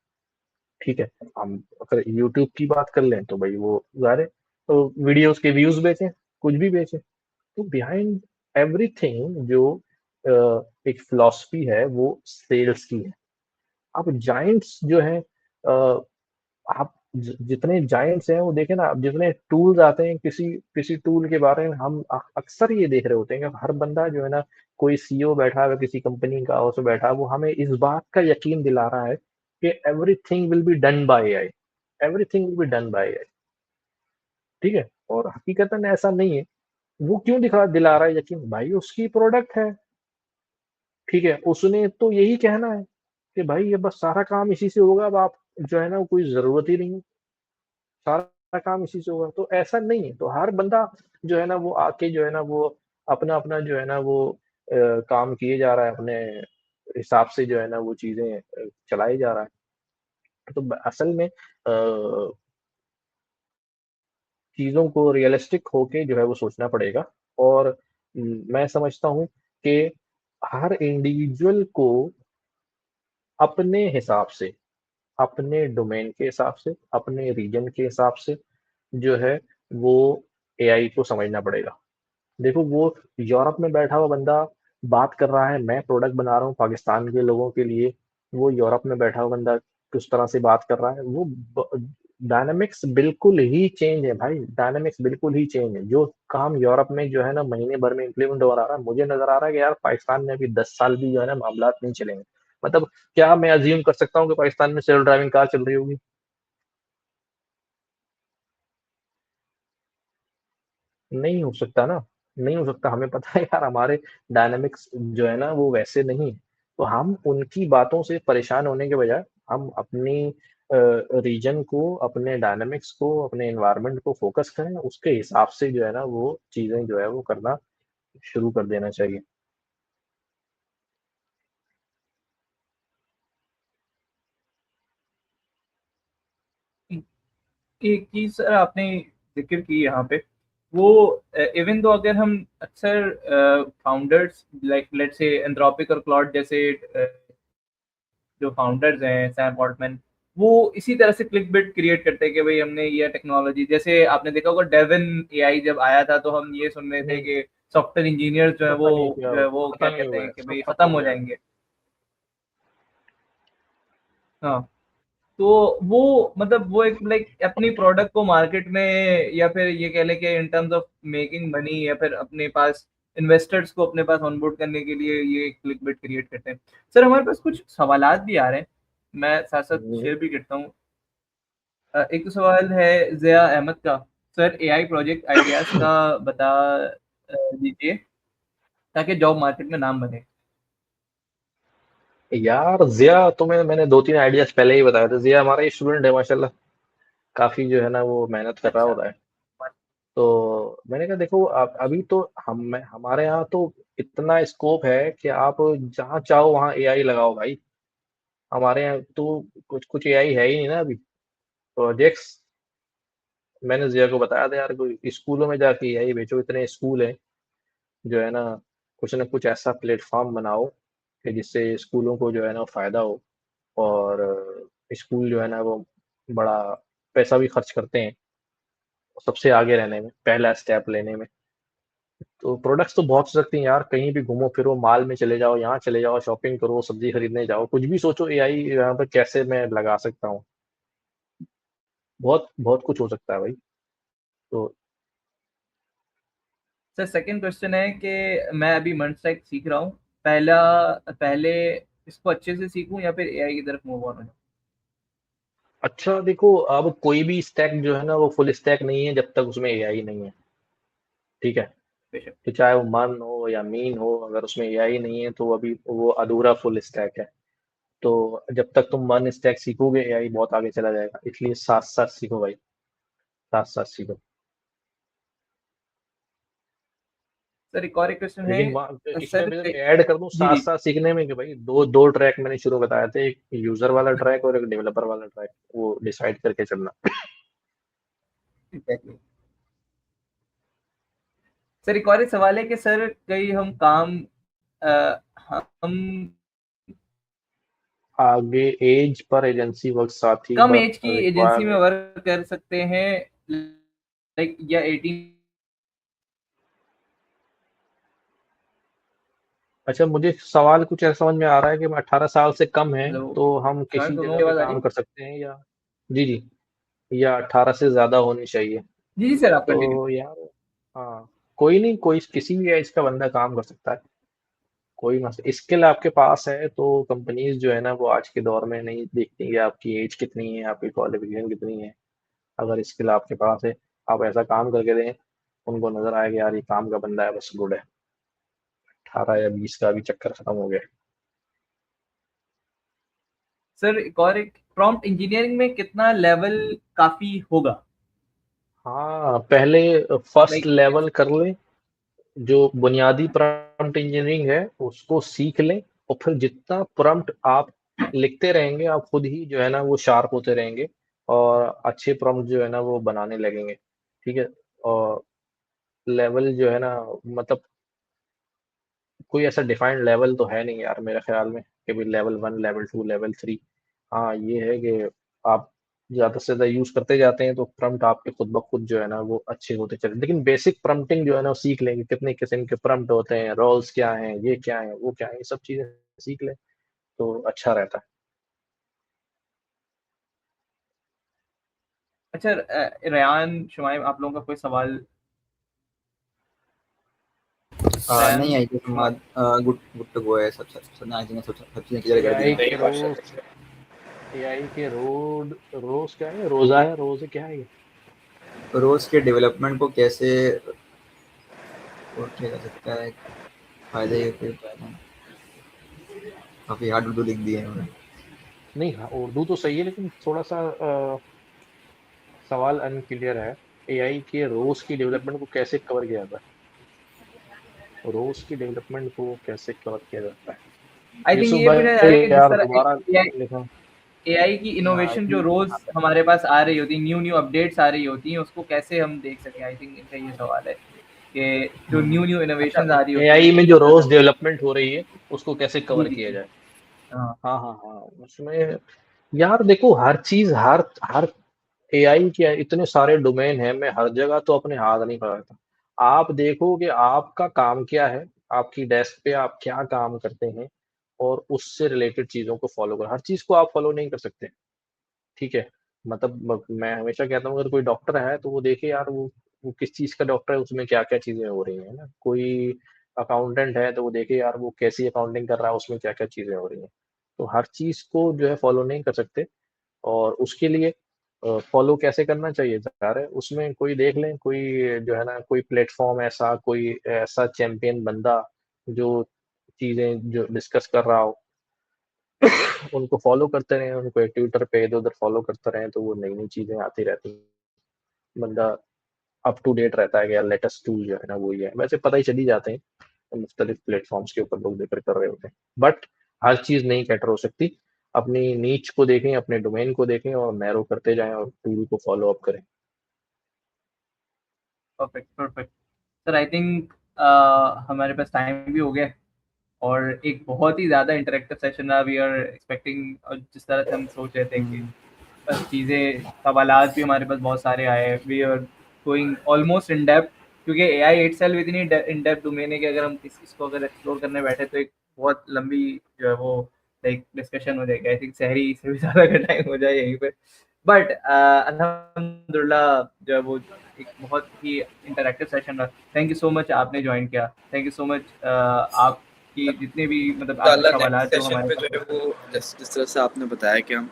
ठीक है, हम अगर यूट्यूब की बात कर लें, तो भाई वो ज़ाहिर है, तो वीडियोस के व्यूज बेचें, कुछ भी बेचें। तो बिहाइंड एवरीथिंग जो एक फिलॉसफी है, वो सेल्स की है। अब जाइंट्स जो है, आप जितने जाइंट्स हैं वो देखें ना, अब जितने टूल्स आते हैं, किसी किसी टूल के बारे में हम अक्सर ये देख रहे होते हैं कि हर बंदा जो है ना, कोई सीईओ बैठा है किसी कंपनी का, उसमें बैठा है, वो हमें इस बात का यकीन दिला रहा है कि everything will be done by AI, everything will be done by AI. ठीक है, और हकीकतन ऐसा नहीं है। वो क्यों दिला रहा है यकीन, भाई उसकी प्रोडक्ट है। ठीक है, उसने तो यही कहना है कि भाई ये बस सारा काम इसी से होगा, अब आप जो है ना, कोई जरूरत ही नहीं है, सारा काम इसी से होगा। तो ऐसा नहीं है, तो हर बंदा जो है ना, वो आके जो है ना, वो अपना अपना जो है ना, वो काम किए जा रहा है, अपने हिसाब से जो है ना, वो चीजें चलाई जा रहा है। तो असल में चीजों को रियलिस्टिक होके जो है वो सोचना पड़ेगा। और मैं समझता हूँ कि हर इंडिविजुअल को अपने हिसाब से, अपने डोमेन के हिसाब से, अपने रीजन के हिसाब से जो है वो एआई को समझना पड़ेगा। देखो, वो यूरोप में बैठा हुआ बंदा बात कर रहा है, मैं प्रोडक्ट बना रहा हूँ पाकिस्तान के लोगों के लिए, वो यूरोप में बैठा हुआ बंदा किस तरह से बात कर रहा है, वो डायनामिक्स बिल्कुल ही चेंज है भाई, डायनामिक्स बिल्कुल ही चेंज है। जो काम यूरोप में जो है ना महीने भर में इम्प्लीमेंट हो रहा है, मुझे नजर आ रहा है कि यार पाकिस्तान में अभी 10 साल भी जो है ना मामला नहीं चलेंगे। मतलब क्या मैं अज्यूम कर सकता हूँ कि पाकिस्तान में सेल्फ ड्राइविंग कार चल रही होगी? नहीं हो सकता ना, नहीं हो सकता। हमें पता है यार, हमारे डायनामिक्स जो है ना वो वैसे नहीं है। तो हम उनकी बातों से परेशान होने के बजाय, हम अपनी रीजन को, अपने डायनामिक्स को, अपने एनवायरनमेंट को फोकस करें, उसके हिसाब से जो है ना वो चीजें जो है वो करना शुरू कर देना चाहिए। एक चीज सर आपने जिक्र की यहाँ पे, वो इवन दो अगर हम अक्सर founders like let's say Anthropic और क्लॉड जैसे जो फाउंडर्स हैं, सैम ऑल्टमैन, वो इसी तरह से क्लिक बिट क्रिएट करते हैं कि भाई हमने ये टेक्नोलॉजी, जैसे आपने देखा होगा डेविन एआई जब आया था तो हम ये सुन रहे थे हम्म, कि सॉफ्टवेयर इंजीनियर जो है वो पता नहीं क्या जो है हो, वो पता क्या नहीं कहते हुआ हैं है, कि सब भाई खत्म खत्म हो हो जाएगा। जाएंगे। हाँ, तो वो मतलब वो एक लाइक अपनी प्रोडक्ट को मार्केट में, या फिर ये कह लें कि in terms of making money, या फिर अपने पास इन्वेस्टर्स को अपने पास ऑनबोर्ड करने के लिए ये क्लिक बिट क्रिएट करते हैं। सर हमारे पास कुछ सवालात भी आ रहे हैं, मैं साथ साथ हम्म, शेयर भी करता हूँ। एक तो सवाल है जया अहमद का। सर एआई प्रोजेक्ट आइडियाज का बता दीजिए ताकि जॉब मार्केट में नाम बने। यार जिया, तुम्हें मैंने 2-3 आइडियाज पहले ही बताए थे। जिया हमारा ही स्टूडेंट है माशाल्लाह, काफी जो है ना वो मेहनत कर रहा अच्छा। होता है। तो मैंने कहा देखो, अभी तो हमारे यहाँ तो इतना स्कोप है कि आप जहाँ चाहो वहाँ एआई लगाओ भाई। हमारे यहाँ तो कुछ कुछ एआई है ही नहीं ना अभी प्रोजेक्ट्स। मैंने जिया को बताया था यार, कोई स्कूलों में जाके एआई भेजो, इतने स्कूल हैं जो है ना कुछ ऐसा प्लेटफॉर्म बनाओ कि जिससे स्कूलों को जो है ना फायदा हो। और स्कूल जो है ना वो बड़ा पैसा भी खर्च करते हैं सबसे आगे रहने में, पहला स्टेप लेने में। तो प्रोडक्ट्स तो बहुत हो सकती हैं यार, कहीं भी घूमो फिरो, मॉल में चले जाओ, यहाँ चले जाओ, शॉपिंग करो, सब्जी खरीदने जाओ, कुछ भी सोचो एआई यहाँ पर कैसे मैं लगा सकता हूँ। बहुत बहुत कुछ हो सकता है भाई। तो सर सेकंड क्वेश्चन है कि मैं अभी मंस्टेक सीख रहा हूँ, पहले इसको अच्छे से सीखूं या फिर एआई की तरफ मूव ऑन हो जाऊं? अच्छा देखो, अब कोई भी स्टैक जो है ना वो फुल स्टैक नहीं है जब तक उसमें एआई नहीं है। ठीक है। बेशक। तो चाहे वो मन हो या मीन हो, अगर उसमें एआई नहीं है तो अभी वो अधूरा फुल स्टैक है। तो जब तक तुम मन स्टैक सीखोगे एआई बहुत आगे चला जाएगा, इसलिए साथ साथ सीखो भाई, साथ साथ सीखो। सर एक और क्वेश्चन है। लेकिन वहाँ इसमें सर भी ऐड कर दूं जी साथ जी। साथ सीखने में कि भाई दो दो ट्रैक मैंने शुरू बताए थे, एक यूजर वाला ट्रैक और एक डेवलपर वाला ट्रैक, वो डिसाइड करके चलना। एग्जैक्टली। सर एक और सवाल है कि सर कई हम काम हम आगे एज पर एजेंसी वर्क साथी कम पर एज की एजेंसी में रिक्वायरमेंट। वर्क कर सकते हैं, लाइक या 18? अच्छा, मुझे सवाल कुछ ऐसा समझ में आ रहा है कि 18 साल से कम है हेलो तो हम मैं किसी सुनो, जगह पे आवाज आ रही काम है? कर सकते हैं या? जी जी। या 18 से ज्यादा होनी चाहिए? जी जी सर आप कंटिन्यू। तो यार, हाँ, कोई नहीं, कोई किसी भी एज का बंदा काम कर सकता है। कोई मसला, स्किल आपके पास है तो कंपनीज जो है ना वो आज के दौर में नहीं देखती कि आपकी एज कितनी है, आपकी क्वालिफिकेशन कितनी है। अगर स्किल आपके पास है, आप ऐसा काम करके दें, उनको नजर आएगा यार ये काम का बंदा है, बस गुड है। 18 या 20 का भी चक्कर खत्म हो गया। सर एक प्रॉम्प्ट इंजीनियरिंग में कितना लेवल काफी होगा? हाँ, पहले फर्स्ट लाइक लेवल कर लें, जो बुनियादी प्रॉम्प्ट इंजीनियरिंग है उसको सीख लें। और फिर जितना प्रॉम्प्ट आप लिखते रहेंगे, आप खुद ही जो है ना वो शार्प होते रहेंगे और अच्छे प्रॉम्प्ट जो है ना वो बनाने लगेंगे। ठीक है। और लेवल जो है ना, मतलब कोई ऐसा डिफाइंड लेवल तो है नहीं यार मेरे ख्याल में कि भाई लेवल 1, लेवल 2, लेवल 3। हाँ ये है कि आप ज़्यादा से ज़्यादा यूज़ करते जाते हैं तो प्रम्प्ट आपके खुद ब खुद जो है ना वो अच्छे होते चले, लेकिन बेसिक प्रम्प्टिंग जो है ना वो सीख लेंगे, कितने किस्म के प्रम्प्ट होते हैं, रोल्स क्या हैं, ये क्या है, वो क्या है, ये सब चीज़ें सीख लें तो अच्छा रहता है। अच्छा, रेयान शुमाइम आप लोगों का कोई सवाल? रेयान नहीं I think Shumaim. Good good to go है, सब आई थिंक सब चीजें क्लियर कर दी एआई के हैं। रोज एआई के रोड रोज क्या है, रोजा है, रोज है, क्या है ये? रोज के डेवलपमेंट को कैसे और किया जा सकता है, फायदे फिर काफी हार्ड उर्दू लिख दिए हैं उन्होंने। नहीं, हाँ, उर्दू तो सही है लेकिन थोड़ा सा सवाल अनक्लियर है। एआई के रोज की डेवलपमेंट को कैसे कवर किया जाता है? रोज की डेवलपमेंट को कैसे कवर किया जाता है? आई थिंक यूसुफ ये पूछा जा रहा है भाई कि जिस यार तरह दोबारा एआई लिखा। एआई की हाँ इनोवेशन जो रोज हमारे पास आ रही होती है, न्यू न्यू अपडेट्स आ रही होती हैं, उसको कैसे हम देख सकें? आई थिंक इनका ये सवाल है कि जो न्यू न्यू अच्छा, इनोवेशन आ रही होती हैं एआई उसको में जो किस तरह से रोज हम देख डेवलपमेंट हो रही है उसको कैसे जी कवर जी किया जी। जाए? हाँ। हाँ हाँ हाँ, उसमें यार देखो, हर चीज हर हर एआई के इतने सारे डोमेन हैं, मैं हर जगह तो अपने हाथ नहीं लगाता। आप देखो कि आपका काम क्या है, आपकी डेस्क पे आप क्या काम करते हैं, और उससे रिलेटेड चीजों को फॉलो करो। हर चीज को आप फॉलो नहीं कर सकते। ठीक है। मतलब मैं हमेशा कहता हूँ अगर कोई डॉक्टर है तो वो देखे यार वो किस चीज का डॉक्टर है, उसमें क्या क्या चीजें हो रही हैं ना। कोई अकाउंटेंट है तो वो देखे यार वो कैसी अकाउंटिंग कर रहा है, उसमें क्या क्या चीजें हो रही हैं। तो हर चीज को जो है फॉलो नहीं कर सकते। और उसके लिए फॉलो कैसे करना चाहिए यार, उसमें कोई देख लें, कोई जो है ना, कोई प्लेटफॉर्म ऐसा, कोई ऐसा चैंपियन बंदा जो चीजें जो डिस्कस कर रहा हो, उनको फॉलो करते रहें, उनको ट्विटर पे इधर उधर फॉलो करते रहें, तो वो नई नई चीजें आती रहती हैं, बंदा अप टू डेट रहता है कि यार लेटेस्ट टूल जो है ना वही है। वैसे पता ही चली जाते हैं, मुख्तलिफ प्लेटफॉर्म्स के ऊपर लोग जिक्र कर रहे होते हैं, बट हर चीज नहीं कैटर हो सकती। अपनी नीच को देखें, अपने डोमेन को देखें और नैरो करते जाएं और टूल को फॉलो अप करें। Perfect perfect. Sir I think हमारे पास टाइम भी हो गया और एक बहुत ही ज़्यादा इंटरेक्टिव सेशन रहा। वी आर एक्सपेक्टिंग, जिस तरह से हम सोच रहे थे कि बस चीज़ें, सवालात भी हमारे पास बहुत सारे आए। We are going almost in depth, क्योंकि एआई इटसेल्फ इतनी इन डेप्थ डोमेन है कि अगर हम इसको अगर एक्सप्लोर करने बैठे तो एक बहुत लंबी जो है वो लाइक डिस्कशन हो जाएगी। आई थिंक शहरी से भी ज़्यादा का टाइम हो जाए यहीं पे। बट अल्हम्दुलिल्लाह जो है वो एक बहुत ही इंटरेक्टिव सेशन रहा। थैंक यू सो मच आपने ज्वाइन किया। थैंक यू सो मच आपकी जितने भी मतलब आपके इंशाल्लाह सवाल नेक्स्ट जो सेशन हमारे पे जो है वो जिस तरह से आपने बताया कि हम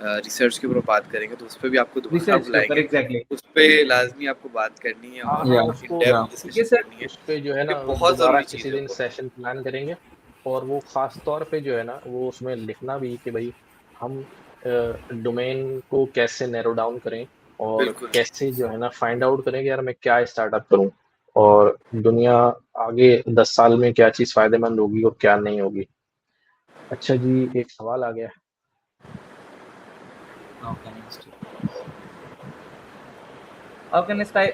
रिसर्च के ऊपर बात करेंगे, तो उस पे भी आपको दोबारा रिसर्च के ऊपर बुलाएंगे। एग्जैक्टली। उस पे लाजमी आपको बात करनी है हाँ और हाँ, या इन उसको या डेप्थ क्योंकि डिस्कशन सर करनी है, उस पे जो है ना क्योंकि बहुत दोबारा ज़रूरी किसी चीज़ है दिन वो। सेशन प्लान करेंगे, और वो खास तौर पे जो है ना वो उसमें लिखना भी कि भाई हम डोमेन को कैसे नैरो डाउन करें, और बिल्कुल। कैसे जो है ना फाइंड आउट करें कि यार मैं क्या स्टार्टअप करूं, और दुनिया आगे 10 साल में क्या चीज़ फायदेमंद होगी और क्या नहीं होगी। अच्छा जी, एक सवाल आ गया। How can I stay?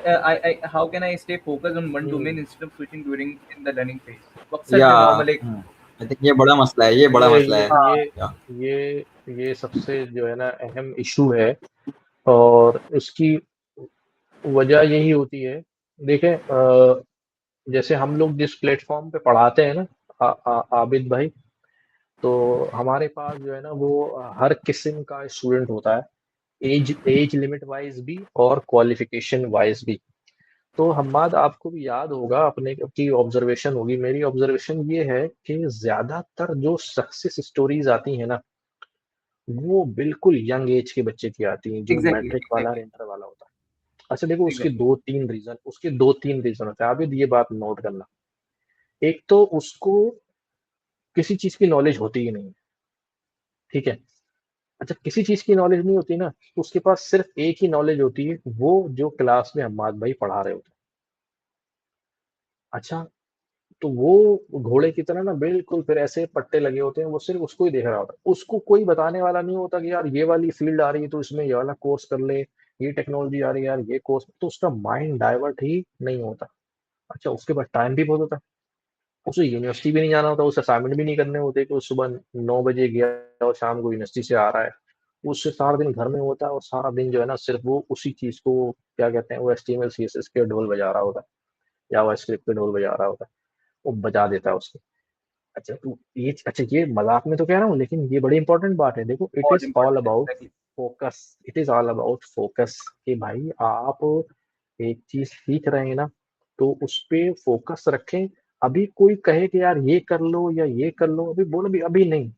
how can I stay focused on one hmm, domain instead of switching during in the learning phase? तो अक्सर या जो नॉर्मल एक आई थिंक ये बड़ा मसला है, ये बड़ा ये मसला ये है। हाँ ये या ये सबसे जो है ना अहम इशू है, और उसकी वजह यही होती है। देखें, जैसे हम लोग जिस प्लेटफॉर्म पे पढ़ाते हैं ना, आबिद भाई, तो हमारे पास जो है ना वो हर किस्म का स्टूडेंट होता है, एज एज लिमिट वाइज भी और क्वालिफिकेशन वाइज भी। तो हम्माद, आपको भी याद होगा, अपने की ऑब्जर्वेशन होगी, मेरी ऑब्जर्वेशन ये है कि ज्यादातर जो सक्सेस स्टोरीज आती है ना, वो बिल्कुल यंग एज के बच्चे की आती हैं, जो एग्जैक्टली मैट्रिक वाला और एग्जैक्टली इंटर वाला होता है। अच्छा देखो, एग्जैक्टली उसके दो तीन रीजन होते हैं। आप ये बात नोट करना। एक तो उसको किसी चीज की नॉलेज होती ही नहीं है, ठीक है। अच्छा, किसी चीज की नॉलेज नहीं होती ना, तो उसके पास सिर्फ एक ही नॉलेज होती है, वो जो क्लास में हम्माद भाई पढ़ा रहे होते हैं। अच्छा, तो वो घोड़े की तरह ना बिल्कुल फिर ऐसे पट्टे लगे होते हैं, वो सिर्फ उसको ही देख रहा होता है, उसको कोई बताने वाला नहीं होता कि यार ये वाली फील्ड आ रही है तो इसमें ये वाला कोर्स कर ले, ये टेक्नोलॉजी आ रही है यार ये कोर्स, तो उसका माइंड डाइवर्ट ही नहीं होता। अच्छा, उसके बाद टाइम भी बहुत होता है, उसे यूनिवर्सिटी भी नहीं जाना होता, उसे असाइनमेंट भी नहीं करने होते कि वो सुबह 9 बजे गया और शाम को यूनिवर्सिटी से आ रहा है। उससे सारा दिन घर में होता है, और सारा दिन जो है ना सिर्फ वो उसी चीज को क्या कहते हैं, वो HTML CSS के ढोल बजा रहा होता है, जावास्क्रिप्ट के ढोल बजा रहा होता है, वो बजा देता है उसको। अच्छा, तो ये मजाक में तो कह रहा हूँ, लेकिन ये बड़ी इंपॉर्टेंट बात है। देखो, इट बहुत इज ऑल इंपॉर्टेंट है about exactly. Focus. It is all about focus कि भाई आप एक चीज सीख रहे हैं ना, तो उस पे फोकस रखें। अभी कोई कहे कि यार ये कर लो या ये कर लो, अभी बोलो अभी अभी नहीं।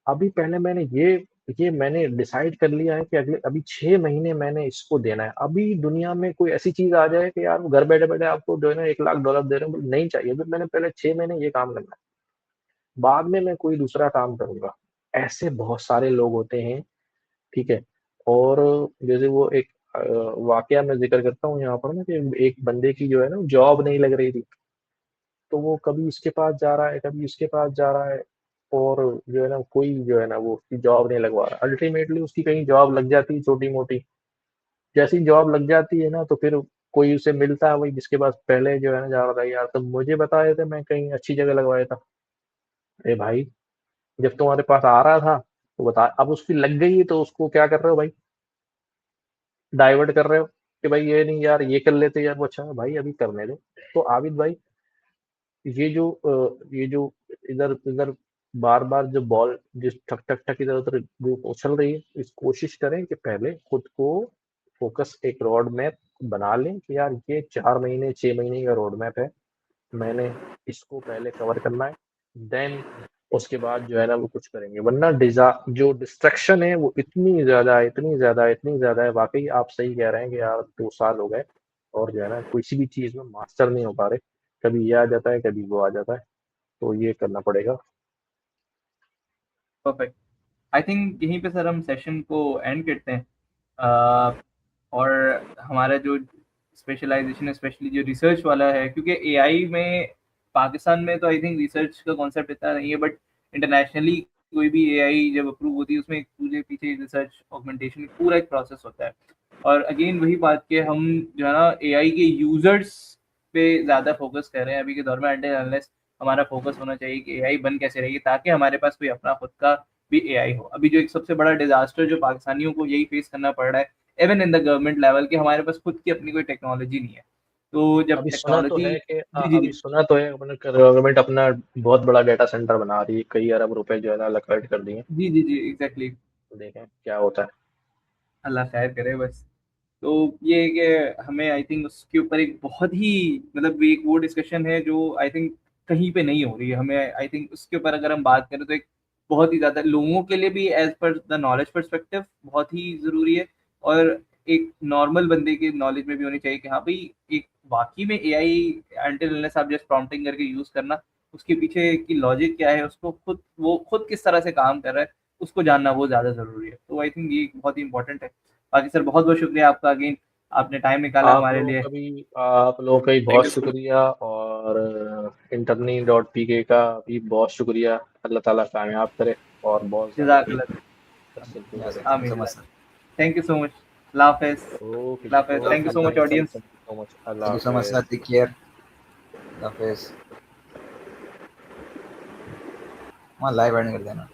अभी पहले मैंने ये मैंने डिसाइड कर लिया है कि अगले अभी 6 महीने मैंने इसको देना है। अभी दुनिया में कोई ऐसी चीज आ जाए कि यार वो घर बैठे बैठे आपको जो है ना $1 लाख दे रहे हो, नहीं चाहिए, अभी मैंने पहले 6 महीने ये काम करना है, बाद में मैं कोई दूसरा काम करूंगा। ऐसे बहुत सारे लोग होते हैं, ठीक है। और जैसे वो एक वाकया मैं जिक्र करता हूँ यहाँ पर ना, कि एक बंदे की जो है ना जॉब नहीं लग रही थी, तो वो कभी इसके पास जा रहा है, कभी इसके पास जा रहा है, और जो है ना कोई जो है ना वो उसकी जॉब नहीं लगवा रहा। अल्टीमेटली उसकी कहीं जॉब लग जाती है छोटी मोटी। जैसी जॉब लग जाती है ना, तो फिर कोई उसे मिलता है, वही जिसके पास पहले जो है ना जा रहा था, यार तुम मुझे बताए थे, मैं कहीं अच्छी जगह लगवाया था। अरे भाई, जब तुम्हारे पास आ रहा था तो बता, अब उसकी लग गई है तो उसको क्या कर रहे हो भाई, डाइवर्ट कर रहे हो कि भाई ये नहीं यार ये कर लेते यार, वो अच्छा है भाई अभी करने दो। तो आबिद भाई, ये जो इधर इधर बार बार जो बॉल जिस ठक ठक ठक इधर उधर जो उछल रही है, इस कोशिश करें कि पहले खुद को फोकस, एक रोड मैप बना लें कि यार ये 4 महीने 6 महीने का रोड मैप है, मैंने इसको पहले कवर करना है। देन उसके बाद जो है ना वो कुछ करेंगे, वरना जो डिस्ट्रक्शन है वो इतनी ज़्यादा है। वाक़ई आप सही कह रहे हैं कि यार 2 साल हो गए और जो है ना किसी भी चीज़ में मास्टर नहीं हो पा रहे। कभी ये आ जाता है, कभी वो आ जाता है, तो ये करना पड़ेगा। परफेक्ट। आई थिंक यहीं पे सर हम सेशन को एंड करते हैं। अ, और हमारा जो स्पेशलाइजेशन है, स्पेशली जो रिसर्च वाला है, क्योंकि एआई में पाकिस्तान में तो आई थिंक रिसर्च का कॉन्सेप्ट इतना नहीं है, बट इंटरनेशनली कोई भी एआई जब अप्रूव होती है, उसमें एक पूरे पीछे रिसर्च ऑगमेंटेशन पूरा एक प्रोसेस होता है। और अगेन वही बात कि हम जो है ना एआई के यूजर्स पे ज़्यादा फोकस कर रहे हैं अभी के दौर में, अनटिल अनलेस हमारा फोकस होना चाहिए कि एआई बन कैसे रहेगी, ताकि हमारे पास कोई अपना खुद का भी एआई हो। अभी जो एक सबसे बड़ा डिजास्टर जो पाकिस्तानियों को यही फेस करना पड़ रहा है, even in the government level, कि हमारे पास खुद की अपनी कोई टेक्नोलॉजी नहीं है। तो जब टेक्नोलॉजी, जी जी अभी सुना तो है अपने गवर्नमेंट अपना बहुत बड़ा डेटा सेंटर बना रही है, कई अरब रुपए जो है ना अलॉकेट कर दिए। जी जी जी एग्जैक्टली। तो देखें क्या होता है। अल्लाह खैर करे बस। तो ये है कि हमें आई थिंक उसके ऊपर एक बहुत ही, मतलब एक वो डिस्कशन है जो आई थिंक कहीं पे नहीं हो रही है। हमें आई थिंक उसके ऊपर अगर हम बात करें तो एक बहुत ही ज़्यादा लोगों के लिए भी as per the knowledge perspective बहुत ही ज़रूरी है, और एक नॉर्मल बंदे के नॉलेज में भी होनी चाहिए कि हाँ भाई, एक वाकई में एआई अनटिल अनलेस आप जस्ट प्रॉम्प्टिंग करके यूज़ करना, उसके पीछे की लॉजिक क्या है, उसको खुद वो खुद किस तरह से काम कर रहा है, उसको जानना वो ज़्यादा ज़रूरी है। तो आई थिंक ये बहुत ही इंपॉर्टेंट है। बाकी सर बहुत बहुत शुक्रिया आपका, अगेन आपने टाइम निकाला हमारे लिए। आप लोगों का भी थैंक बहुत यू सो मच। शुक्रिया, और interni.pk का भी बहुत शुक्रिया। अल्लाह ताला कामयाब करे और बहुत ज़्यादा जज़ाकल्लाह। तरक्की या करे। सर, थैंक यू सो आमीन। Much sir. Thank you so much. अल्लाह हाफ़िज़। ओके अल्लाह हाफ़िज़। Thank you so much thank audience. You so much. Thank अल्लाह यू सो मच हाफ़िज़। सर, टेक केयर, हाफिज। वहाँ लाइव एंड कर देना।